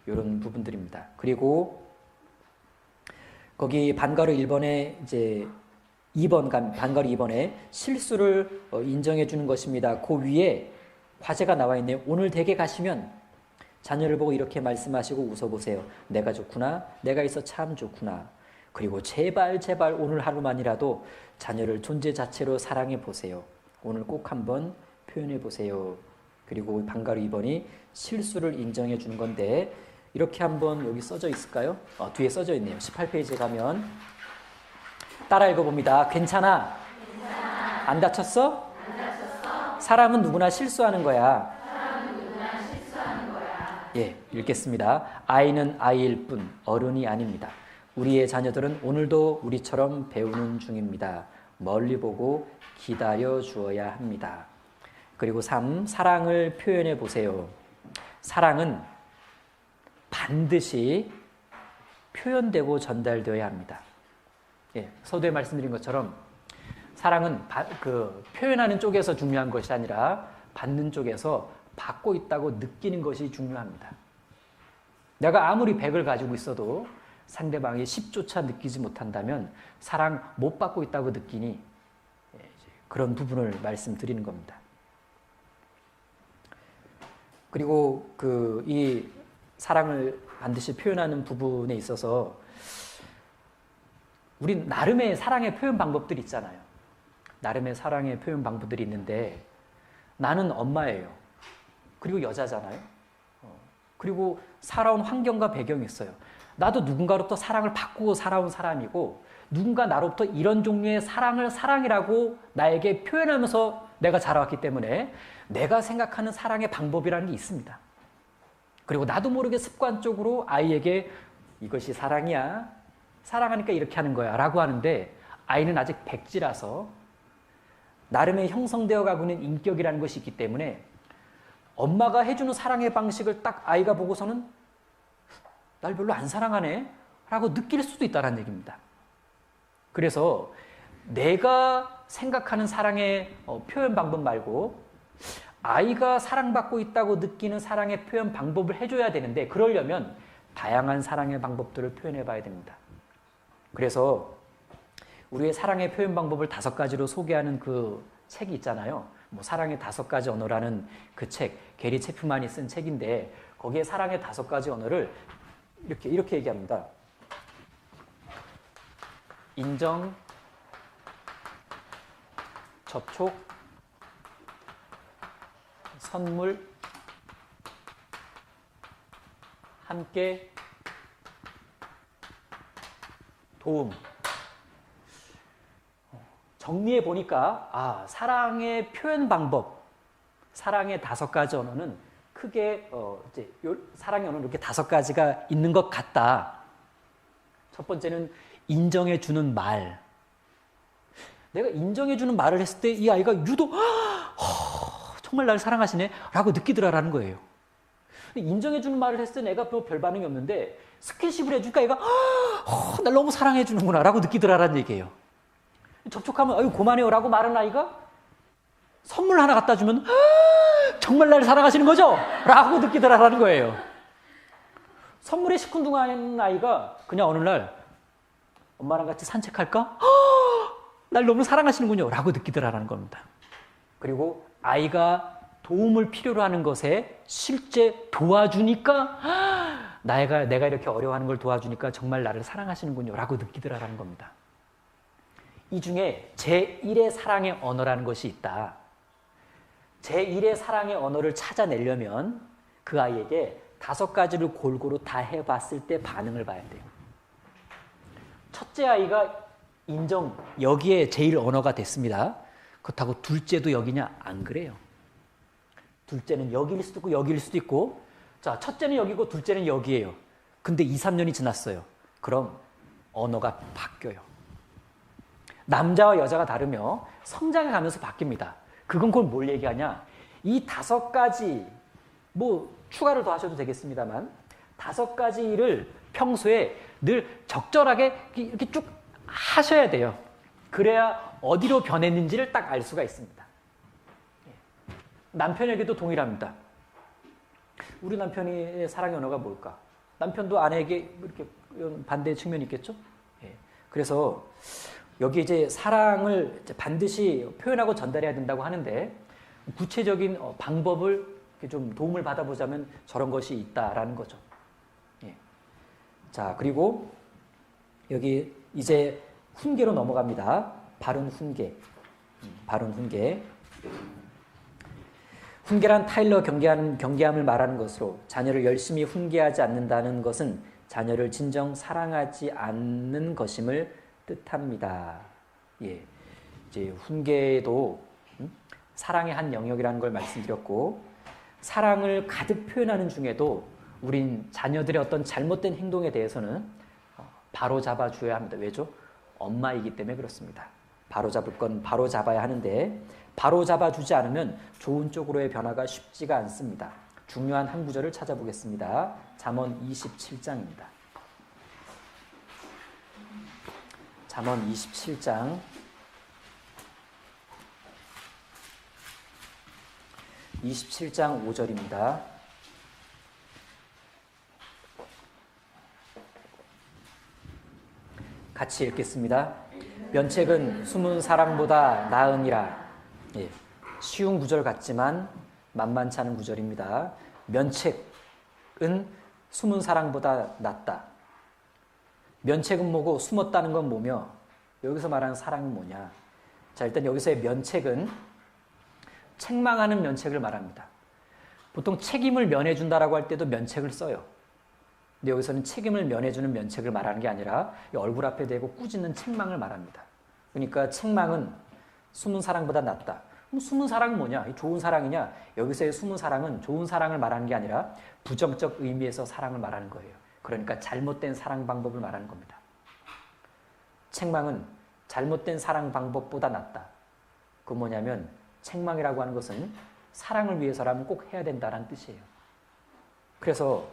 이런 부분들입니다. 그리고 거기 반가로 1번에 이제 2번 반가로 2번에 실수를 인정해 주는 것입니다. 그 위에 과제가 나와 있네요. 오늘 댁에 가시면 자녀를 보고 이렇게 말씀하시고 웃어보세요. 내가 좋구나, 내가 있어 참 좋구나. 그리고 제발 오늘 하루만이라도 자녀를 존재 자체로 사랑해 보세요. 오늘 꼭 한번 표현해 보세요. 그리고 반가로 2번이 실수를 인정해 주는 건데 이렇게 한번 여기 써져 있을까요? 뒤에 써져 있네요. 18페이지에 가면 따라 읽어봅니다. 괜찮아. 안 다쳤어? 사람은 누구나 실수하는 거야. 예, 읽겠습니다. 아이는 아이일 뿐 어른이 아닙니다. 우리의 자녀들은 오늘도 우리처럼 배우는 중입니다. 멀리 보고 기다려 주어야 합니다. 그리고 3, 사랑을 표현해 보세요. 사랑은 반드시 표현되고 전달되어야 합니다. 예, 서두에 말씀드린 것처럼 사랑은 표현하는 쪽에서 중요한 것이 아니라 받는 쪽에서 받고 있다고 느끼는 것이 중요합니다. 내가 아무리 100을 가지고 있어도 상대방이 10조차 느끼지 못한다면 사랑 못 받고 있다고 느끼니 그런 부분을 말씀드리는 겁니다. 그리고 이 사랑을 반드시 표현하는 부분에 있어서 우리 나름의 사랑의 표현 방법들이 있잖아요. 나름의 사랑의 표현 방법들이 있는데 나는 엄마예요. 그리고 여자잖아요. 그리고 살아온 환경과 배경이 있어요. 나도 누군가로부터 사랑을 받고 살아온 사람이고 누군가 나로부터 이런 종류의 사랑을 사랑이라고 나에게 표현하면서 내가 자라왔기 때문에 내가 생각하는 사랑의 방법이라는 게 있습니다. 그리고 나도 모르게 습관적으로 아이에게 이것이 사랑이야, 사랑하니까 이렇게 하는 거야 라고 하는데 아이는 아직 백지라서 나름의 형성되어 가고 있는 인격이라는 것이 있기 때문에 엄마가 해주는 사랑의 방식을 딱 아이가 보고서는 날 별로 안 사랑하네 라고 느낄 수도 있다는 얘기입니다. 그래서 내가 생각하는 사랑의 표현 방법 말고 아이가 사랑받고 있다고 느끼는 사랑의 표현 방법을 해줘야 되는데 그러려면 다양한 사랑의 방법들을 표현해 봐야 됩니다. 그래서 우리의 사랑의 표현 방법을 5가지로 소개하는 그 책이 있잖아요. 사랑의 5가지 언어라는 그 책, 게리 체프만이 쓴 책인데 거기에 사랑의 5가지 언어를 이렇게 얘기합니다. 인정, 접촉, 선물, 함께, 도움. 정리해 보니까 사랑의 표현 방법, 사랑의 5가지 언어는 크게 사랑의 언어는 이렇게 5가지가 있는 것 같다. 첫 번째는 인정해 주는 말. 내가 인정해 주는 말을 했을 때 이 아이가 유독 정말 나를 사랑하시네 라고 느끼더라라는 거예요. 인정해 주는 말을 했을 때 내가 별 반응이 없는데 스킨십을 해주니까 얘가 날 너무 사랑해 주는구나 라고 느끼더라라는 얘기예요. 접촉하면 아유 고마워요 라고 말하는 아이가 선물 하나 갖다 주면 정말 나를 사랑하시는 거죠? 라고 느끼더라라는 거예요. 선물에 시큰둥한 아이가 그냥 어느 날 엄마랑 같이 산책할까? 날 너무 사랑하시는군요 라고 느끼더라라는 겁니다. 그리고 아이가 도움을 필요로 하는 것에 실제 도와주니까 내가 이렇게 어려워하는 걸 도와주니까 정말 나를 사랑하시는군요 라고 느끼더라라는 겁니다. 이 중에 제1의 사랑의 언어라는 것이 있다. 제1의 사랑의 언어를 찾아내려면 그 아이에게 5가지를 골고루 다 해봤을 때 반응을 봐야 돼요. 첫째 아이가 인정, 여기에 제1 언어가 됐습니다. 그렇다고 둘째도 여기냐? 안 그래요. 둘째는 여기일 수도 있고 여기일 수도 있고, 자, 첫째는 여기고 둘째는 여기예요. 근데 2, 3년이 지났어요. 그럼 언어가 바뀌어요. 남자와 여자가 다르며 성장해 가면서 바뀝니다. 그건 그걸 뭘 얘기하냐? 이 5가지, 뭐 추가를 더 하셔도 되겠습니다만 5가지를 평소에 늘 적절하게 이렇게 쭉 하셔야 돼요. 그래야 어디로 변했는지를 딱 알 수가 있습니다. 남편에게도 동일합니다. 우리 남편의 사랑의 언어가 뭘까? 남편도 아내에게 이렇게 반대의 측면이 있겠죠? 그래서 여기 이제 사랑을 반드시 표현하고 전달해야 된다고 하는데 구체적인 방법을 좀 도움을 받아보자면 저런 것이 있다라는 거죠. 자, 그리고 여기 이제 훈계로 넘어갑니다. 바른 훈계. 바른 훈계. 훈계란 타일러 경계함을 말하는 것으로 자녀를 열심히 훈계하지 않는다는 것은 자녀를 진정 사랑하지 않는 것임을 뜻합니다. 예, 이제 훈계도 사랑의 한 영역이라는 걸 말씀드렸고, 사랑을 가득 표현하는 중에도 우린 자녀들의 어떤 잘못된 행동에 대해서는 바로 잡아줘야 합니다. 왜죠? 엄마이기 때문에 그렇습니다. 바로 잡을 건 바로 잡아야 하는데 바로 잡아주지 않으면 좋은 쪽으로의 변화가 쉽지가 않습니다. 중요한 한 구절을 찾아보겠습니다. 잠언 27장입니다. 잠언 27장 27장 5절입니다. 같이 읽겠습니다. 면책은 숨은 사랑보다 나으니라. 예, 쉬운 구절 같지만 만만치 않은 구절입니다. 면책은 숨은 사랑보다 낫다. 면책은 뭐고 숨었다는 건 뭐며 여기서 말하는 사랑은 뭐냐? 자, 일단 여기서의 면책은 책망하는 면책을 말합니다. 보통 책임을 면해준다라고 할 때도 면책을 써요. 근데 여기서는 책임을 면해주는 면책을 말하는 게 아니라 얼굴 앞에 대고 꾸짖는 책망을 말합니다. 그러니까 책망은 숨은 사랑보다 낫다. 그럼 숨은 사랑은 뭐냐? 좋은 사랑이냐? 여기서의 숨은 사랑은 좋은 사랑을 말하는 게 아니라 부정적 의미에서 사랑을 말하는 거예요. 그러니까 잘못된 사랑 방법을 말하는 겁니다. 책망은 잘못된 사랑 방법보다 낫다. 그건 뭐냐면 책망이라고 하는 것은 사랑을 위해서라면 꼭 해야 된다는 뜻이에요. 그래서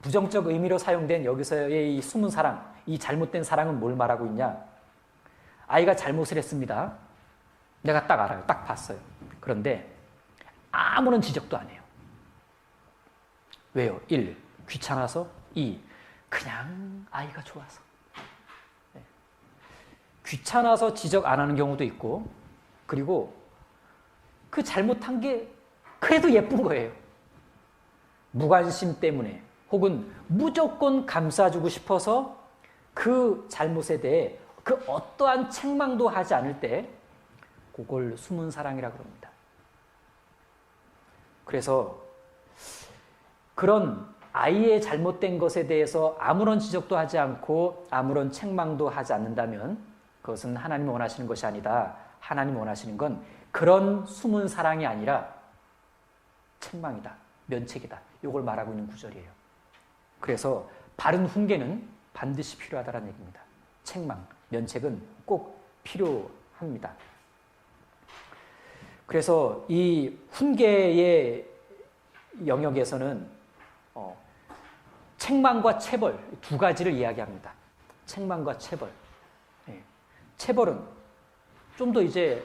부정적 의미로 사용된 여기서의 이 숨은 사랑, 이 잘못된 사랑은 뭘 말하고 있냐? 아이가 잘못을 했습니다. 내가 딱 알아요. 딱 봤어요. 그런데 아무런 지적도 안 해요. 왜요? 1. 귀찮아서. 2. 그냥 아이가 좋아서. 네. 귀찮아서 지적 안 하는 경우도 있고, 그리고 그 잘못한 게 그래도 예쁜 거예요. 무관심 때문에 혹은 무조건 감싸주고 싶어서 그 잘못에 대해 그 어떠한 책망도 하지 않을 때 그걸 숨은 사랑이라고 합니다. 그래서 그런 아이의 잘못된 것에 대해서 아무런 지적도 하지 않고 아무런 책망도 하지 않는다면 그것은 하나님이 원하시는 것이 아니다. 하나님이 원하시는 건 그런 숨은 사랑이 아니라 책망이다. 면책이다. 이걸 말하고 있는 구절이에요. 그래서 바른 훈계는 반드시 필요하다는 얘기입니다. 책망, 면책은 꼭 필요합니다. 그래서 이 훈계의 영역에서는 책망과 체벌 두 가지를 이야기합니다. 책망과 체벌. 네. 체벌은 좀 더 이제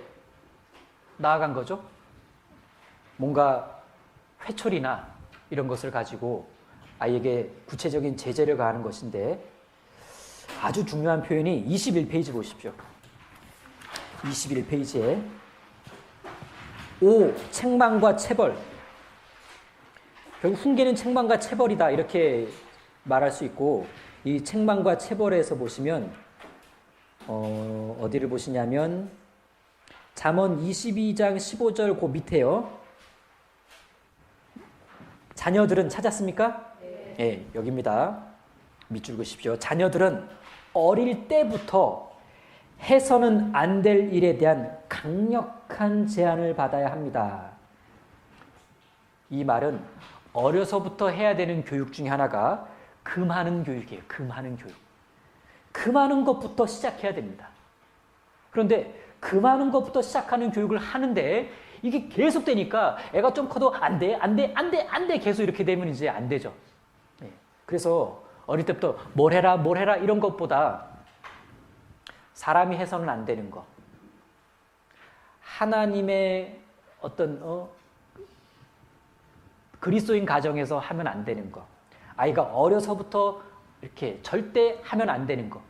나아간 거죠. 뭔가 회초리나 이런 것을 가지고 아이에게 구체적인 제재를 가하는 것인데 아주 중요한 표현이 21페이지 보십시오. 21페이지에 책망과 체벌. 결국 훈계는 책망과 체벌이다 이렇게 말할 수 있고 이 책망과 체벌에서 보시면 어디를 보시냐면 잠언 22장 15절 그 밑에요. 자녀들은 찾았습니까? 네, 여기입니다. 밑줄 그십시오. 자녀들은 어릴 때부터 해서는 안 될 일에 대한 강력한 제한을 받아야 합니다. 이 말은 어려서부터 해야 되는 교육 중에 하나가 금하는 교육이에요. 금하는 교육. 금하는 것부터 시작해야 됩니다. 그런데 금하는 것부터 시작하는 교육을 하는데 이게 계속 되니까 애가 좀 커도 안 돼, 안 돼, 안 돼, 안 돼 계속 이렇게 되면 이제 안 되죠. 그래서 어릴 때부터 뭘 해라 이런 것보다 사람이 해서는 안 되는 거. 하나님의 어떤 그리스도인 가정에서 하면 안 되는 거. 아이가 어려서부터 이렇게 절대 하면 안 되는 거.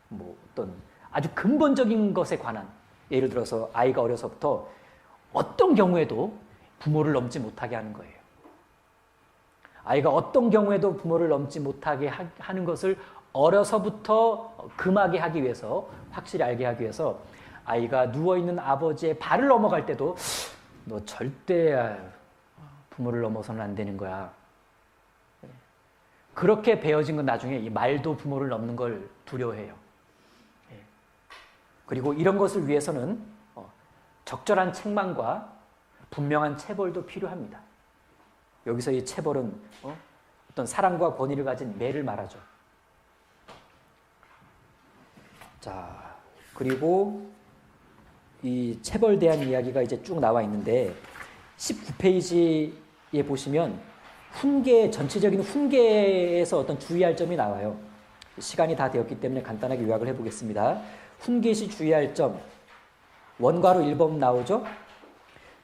뭐 어떤 아주 근본적인 것에 관한, 예를 들어서 아이가 어려서부터 어떤 경우에도 부모를 넘지 못하게 하는 거예요. 아이가 어떤 경우에도 부모를 넘지 못하게 하는 것을 어려서부터 금하게 하기 위해서, 확실히 알게 하기 위해서 아이가 누워있는 아버지의 발을 넘어갈 때도 너 절대 부모를 넘어서는 안 되는 거야. 그렇게 배워진 건 나중에 이 말도 부모를 넘는 걸 두려워해요. 그리고 이런 것을 위해서는 적절한 책망과 분명한 체벌도 필요합니다. 여기서 이 체벌은 어떤 사랑과 권위를 가진 매를 말하죠. 자, 그리고 이 체벌에 대한 이야기가 이제 쭉 나와 있는데 19페이지에 보시면 전체적인 훈계에서 어떤 주의할 점이 나와요. 시간이 다 되었기 때문에 간단하게 요약을 해보겠습니다. 훈계 시 주의할 점, 원가로 1번 나오죠.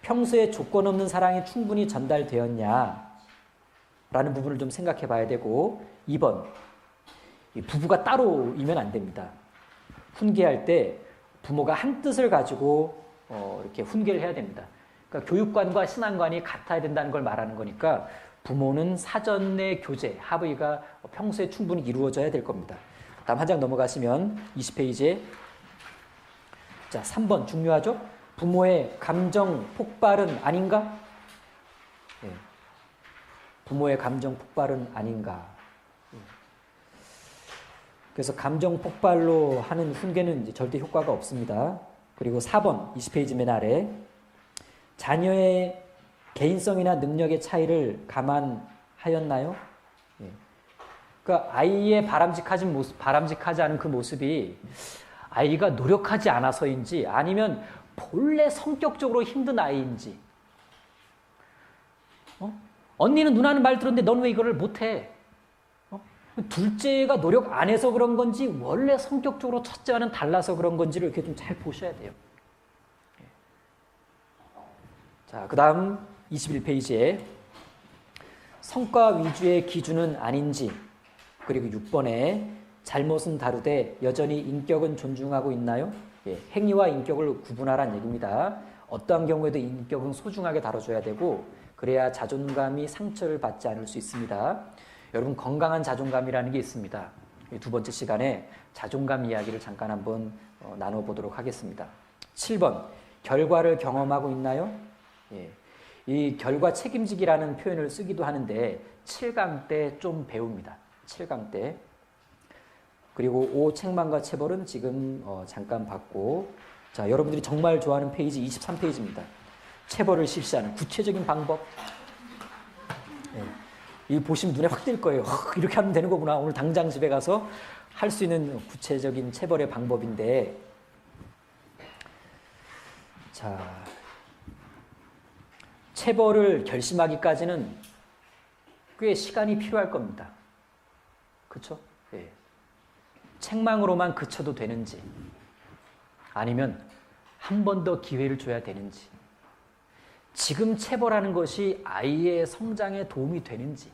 평소에 조건 없는 사랑이 충분히 전달되었냐 라는 부분을 좀 생각해 봐야 되고, 2번, 부부가 따로이면 안 됩니다. 훈계할 때 부모가 한 뜻을 가지고 이렇게 훈계를 해야 됩니다. 그러니까 교육관과 신앙관이 같아야 된다는 걸 말하는 거니까 부모는 사전의 교제, 합의가 평소에 충분히 이루어져야 될 겁니다. 다음 한 장 넘어가시면 20페이지에 자, 3번 중요하죠? 부모의 감정 폭발은 아닌가? 네. 부모의 감정 폭발은 아닌가? 그래서 감정 폭발로 하는 훈계는 이제 절대 효과가 없습니다. 그리고 4번 20페이지 맨 아래 자녀의 개인성이나 능력의 차이를 감안하였나요? 예. 그러니까 아이의 바람직하지 않은 그 모습이 아이가 노력하지 않아서인지 아니면 본래 성격적으로 힘든 아이인지, 언니는 누나는 말 들었는데 넌 왜 이거를 못해? 둘째가 노력 안 해서 그런 건지 원래 성격적으로 첫째와는 달라서 그런 건지를 이렇게 좀 잘 보셔야 돼요. 자, 그 다음 21페이지에 성과 위주의 기준은 아닌지, 그리고 6번에 잘못은 다르되 여전히 인격은 존중하고 있나요? 예, 행위와 인격을 구분하라는 얘기입니다. 어떠한 경우에도 인격은 소중하게 다뤄줘야 되고 그래야 자존감이 상처를 받지 않을 수 있습니다. 여러분, 건강한 자존감이라는 게 있습니다. 두 번째 시간에 자존감 이야기를 잠깐 한번 나눠보도록 하겠습니다. 7번, 결과를 경험하고 있나요? 예, 이 결과 책임지기라는 표현을 쓰기도 하는데 7강 때 좀 배웁니다. 7강 때. 그리고 5, 책망과 체벌은 지금 잠깐 봤고, 자, 여러분들이 정말 좋아하는 페이지 23페이지입니다. 체벌을 실시하는 구체적인 방법. 예, 이 보시면 눈에 확 띌 거예요. 이렇게 하면 되는 거구나. 오늘 당장 집에 가서 할 수 있는 구체적인 체벌의 방법인데, 자, 체벌을 결심하기까지는 꽤 시간이 필요할 겁니다. 그렇죠? 예. 책망으로만 그쳐도 되는지, 아니면 한 번 더 기회를 줘야 되는지, 지금 체벌하는 것이 아이의 성장에 도움이 되는지.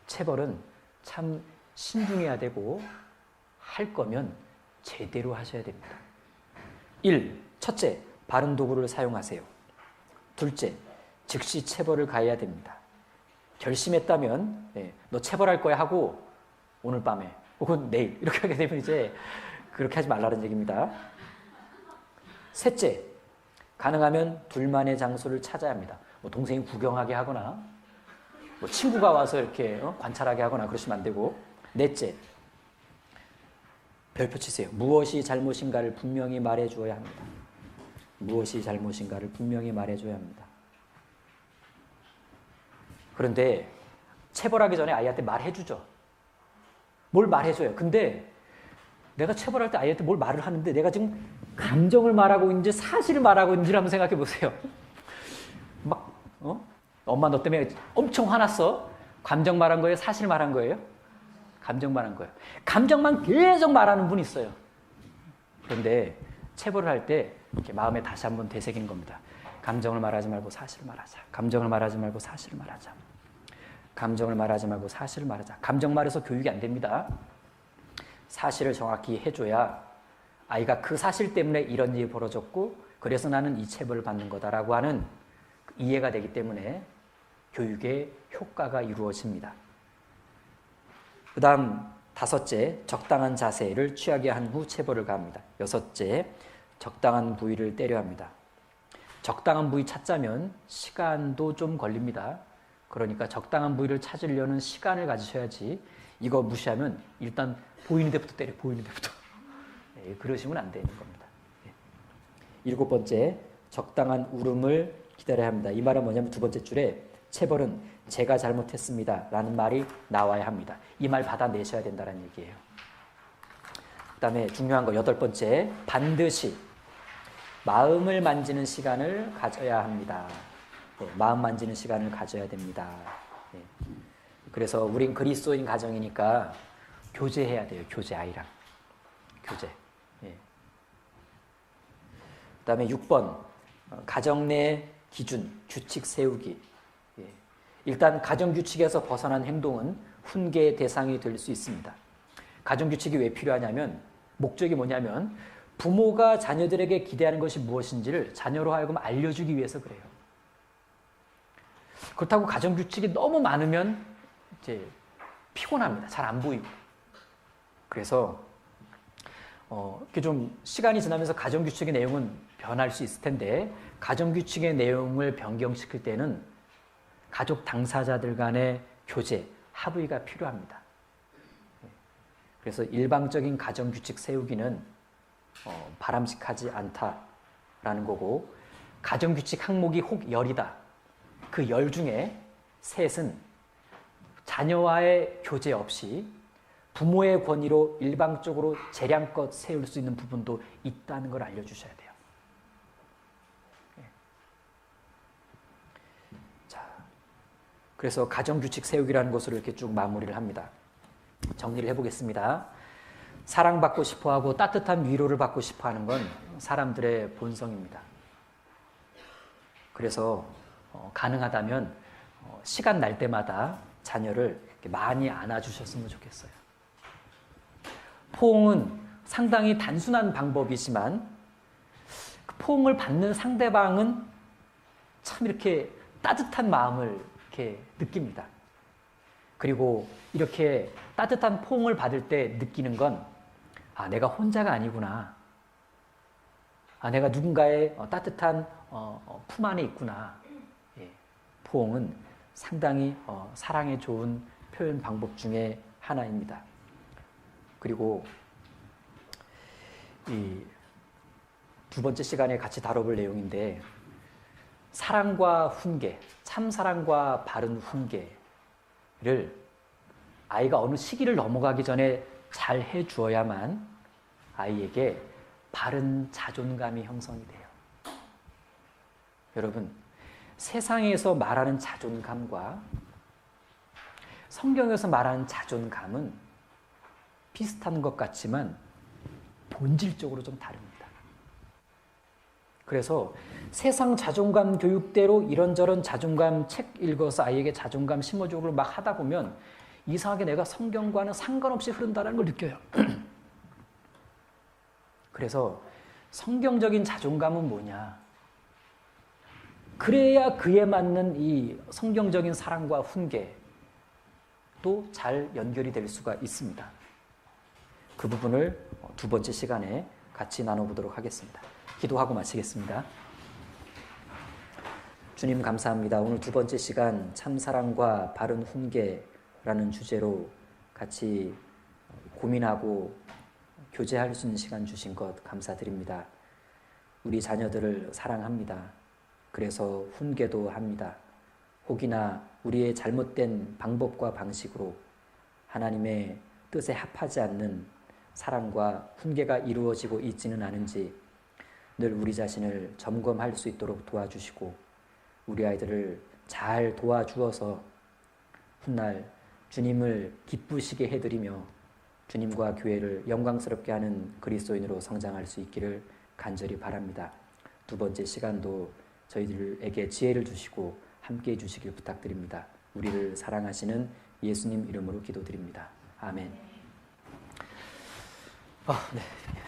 체벌은 참 신중해야 되고 할 거면 제대로 하셔야 됩니다. 1. 첫째, 바른 도구를 사용하세요. 둘째, 즉시 체벌을 가해야 됩니다. 결심했다면 너 체벌할 거야 하고 오늘 밤에 혹은 내일 이렇게 하게 되면 이제 그렇게 하지 말라는 얘기입니다. 셋째, 가능하면 둘만의 장소를 찾아야 합니다. 뭐 동생이 구경하게 하거나 뭐 친구가 와서 이렇게 관찰하게 하거나 그러시면 안 되고. 넷째, 별표 치세요. 무엇이 잘못인가를 분명히 말해 주어야 합니다. 무엇이 잘못인가를 분명히 말해 줘야 합니다. 그런데 체벌하기 전에 아이한테 말해 주죠. 뭘 말해 줘요. 근데 내가 체벌할 때 아이한테 뭘 말을 하는데 내가 지금 감정을 말하고 있는지 사실을 말하고 있는지를 한번 생각해 보세요. 막 엄마 너 때문에 엄청 화났어. 감정 말한 거예요? 사실 말한 거예요? 감정 말한 거예요. 감정만 계속 말하는 분이 있어요. 그런데 체벌을 할 때 이렇게 마음에 다시 한번 되새기는 겁니다. 감정을 말하지 말고 사실을 말하자. 감정을 말하지 말고 사실을 말하자. 감정을 말하지 말고 사실을 말하자. 감정 말해서 교육이 안 됩니다. 사실을 정확히 해줘야 아이가 그 사실 때문에 이런 일이 벌어졌고 그래서 나는 이 체벌을 받는 거다라고 하는 이해가 되기 때문에 교육의 효과가 이루어집니다. 그 다음 5째, 적당한 자세를 취하게 한 후 체벌을 가합니다. 6째, 적당한 부위를 때려야 합니다. 적당한 부위 찾자면 시간도 좀 걸립니다. 그러니까 적당한 부위를 찾으려는 시간을 가지셔야지 이거 무시하면 일단 보이는 데부터 때려, 보이는 데부터. 네, 그러시면 안 되는 겁니다. 네. 7번째, 적당한 울음을 기다려야 합니다. 이 말은 뭐냐면 2번째 줄에 체벌은 제가 잘못했습니다 라는 말이 나와야 합니다. 이 말 받아내셔야 된다는 얘기예요. 그 다음에 중요한 거 8번째, 반드시 마음을 만지는 시간을 가져야 합니다. 네, 마음 만지는 시간을 가져야 됩니다. 네. 그래서 우린 그리스도인 가정이니까 교제해야 돼요. 교제, 아이랑. 교제. 네. 그 다음에 6번, 가정 내 기준, 규칙 세우기. 예. 일단 가정규칙에서 벗어난 행동은 훈계의 대상이 될 수 있습니다. 가정규칙이 왜 필요하냐면 목적이 뭐냐면 부모가 자녀들에게 기대하는 것이 무엇인지를 자녀로 하여금 알려주기 위해서 그래요. 그렇다고 가정규칙이 너무 많으면 이제 피곤합니다. 잘 안 보이고. 그래서 이렇게 좀 시간이 지나면서 가정규칙의 내용은 변할 수 있을 텐데 가정규칙의 내용을 변경시킬 때는 가족 당사자들 간의 교제, 합의가 필요합니다. 그래서 일방적인 가정규칙 세우기는 바람직하지 않다라는 거고 가정규칙 항목이 혹 10이다. 그 10 중에 셋은 자녀와의 교제 없이 부모의 권위로 일방적으로 재량껏 세울 수 있는 부분도 있다는 걸 알려주셔야 돼요. 자, 그래서 가정규칙 세우기라는 것으로 이렇게 쭉 마무리를 합니다. 정리를 해보겠습니다. 사랑받고 싶어하고 따뜻한 위로를 받고 싶어하는 건 사람들의 본성입니다. 그래서 가능하다면 시간 날 때마다 자녀를 이렇게 많이 안아주셨으면 좋겠어요. 포옹은 상당히 단순한 방법이지만 그 포옹을 받는 상대방은 참 이렇게 따뜻한 마음을 이렇게 느낍니다. 그리고 이렇게 따뜻한 포옹을 받을 때 느끼는 건 내가 혼자가 아니구나. 내가 누군가의 따뜻한 품 안에 있구나. 예, 포옹은 상당히 사랑에 좋은 표현 방법 중에 하나입니다. 그리고 이 2번째 시간에 같이 다뤄볼 내용인데 사랑과 훈계, 참사랑과 바른 훈계를 아이가 어느 시기를 넘어가기 전에 잘 해주어야만 아이에게 바른 자존감이 형성이 돼요. 여러분, 세상에서 말하는 자존감과 성경에서 말하는 자존감은 비슷한 것 같지만 본질적으로 좀 다릅니다. 그래서 세상 자존감 교육대로 이런저런 자존감 책 읽어서 아이에게 자존감 심어주고 막 하다 보면 이상하게 내가 성경과는 상관없이 흐른다는 걸 느껴요. 그래서 성경적인 자존감은 뭐냐? 그래야 그에 맞는 이 성경적인 사랑과 훈계도 잘 연결이 될 수가 있습니다. 그 부분을 2번째 시간에 같이 나눠보도록 하겠습니다. 기도하고 마치겠습니다. 주님 감사합니다. 오늘 2번째 시간 참사랑과 바른 훈계라는 주제로 같이 고민하고 교제할 수 있는 시간 주신 것 감사드립니다. 우리 자녀들을 사랑합니다. 그래서 훈계도 합니다. 혹이나 우리의 잘못된 방법과 방식으로 하나님의 뜻에 합하지 않는 사랑과 훈계가 이루어지고 있지는 않은지 늘 우리 자신을 점검할 수 있도록 도와주시고 우리 아이들을 잘 도와주어서 훗날 주님을 기쁘시게 해드리며 주님과 교회를 영광스럽게 하는 그리스도인으로 성장할 수 있기를 간절히 바랍니다. 두 번째 시간도 저희들에게 지혜를 주시고 함께해 주시길 부탁드립니다. 우리를 사랑하시는 예수님 이름으로 기도드립니다. 아멘. 네.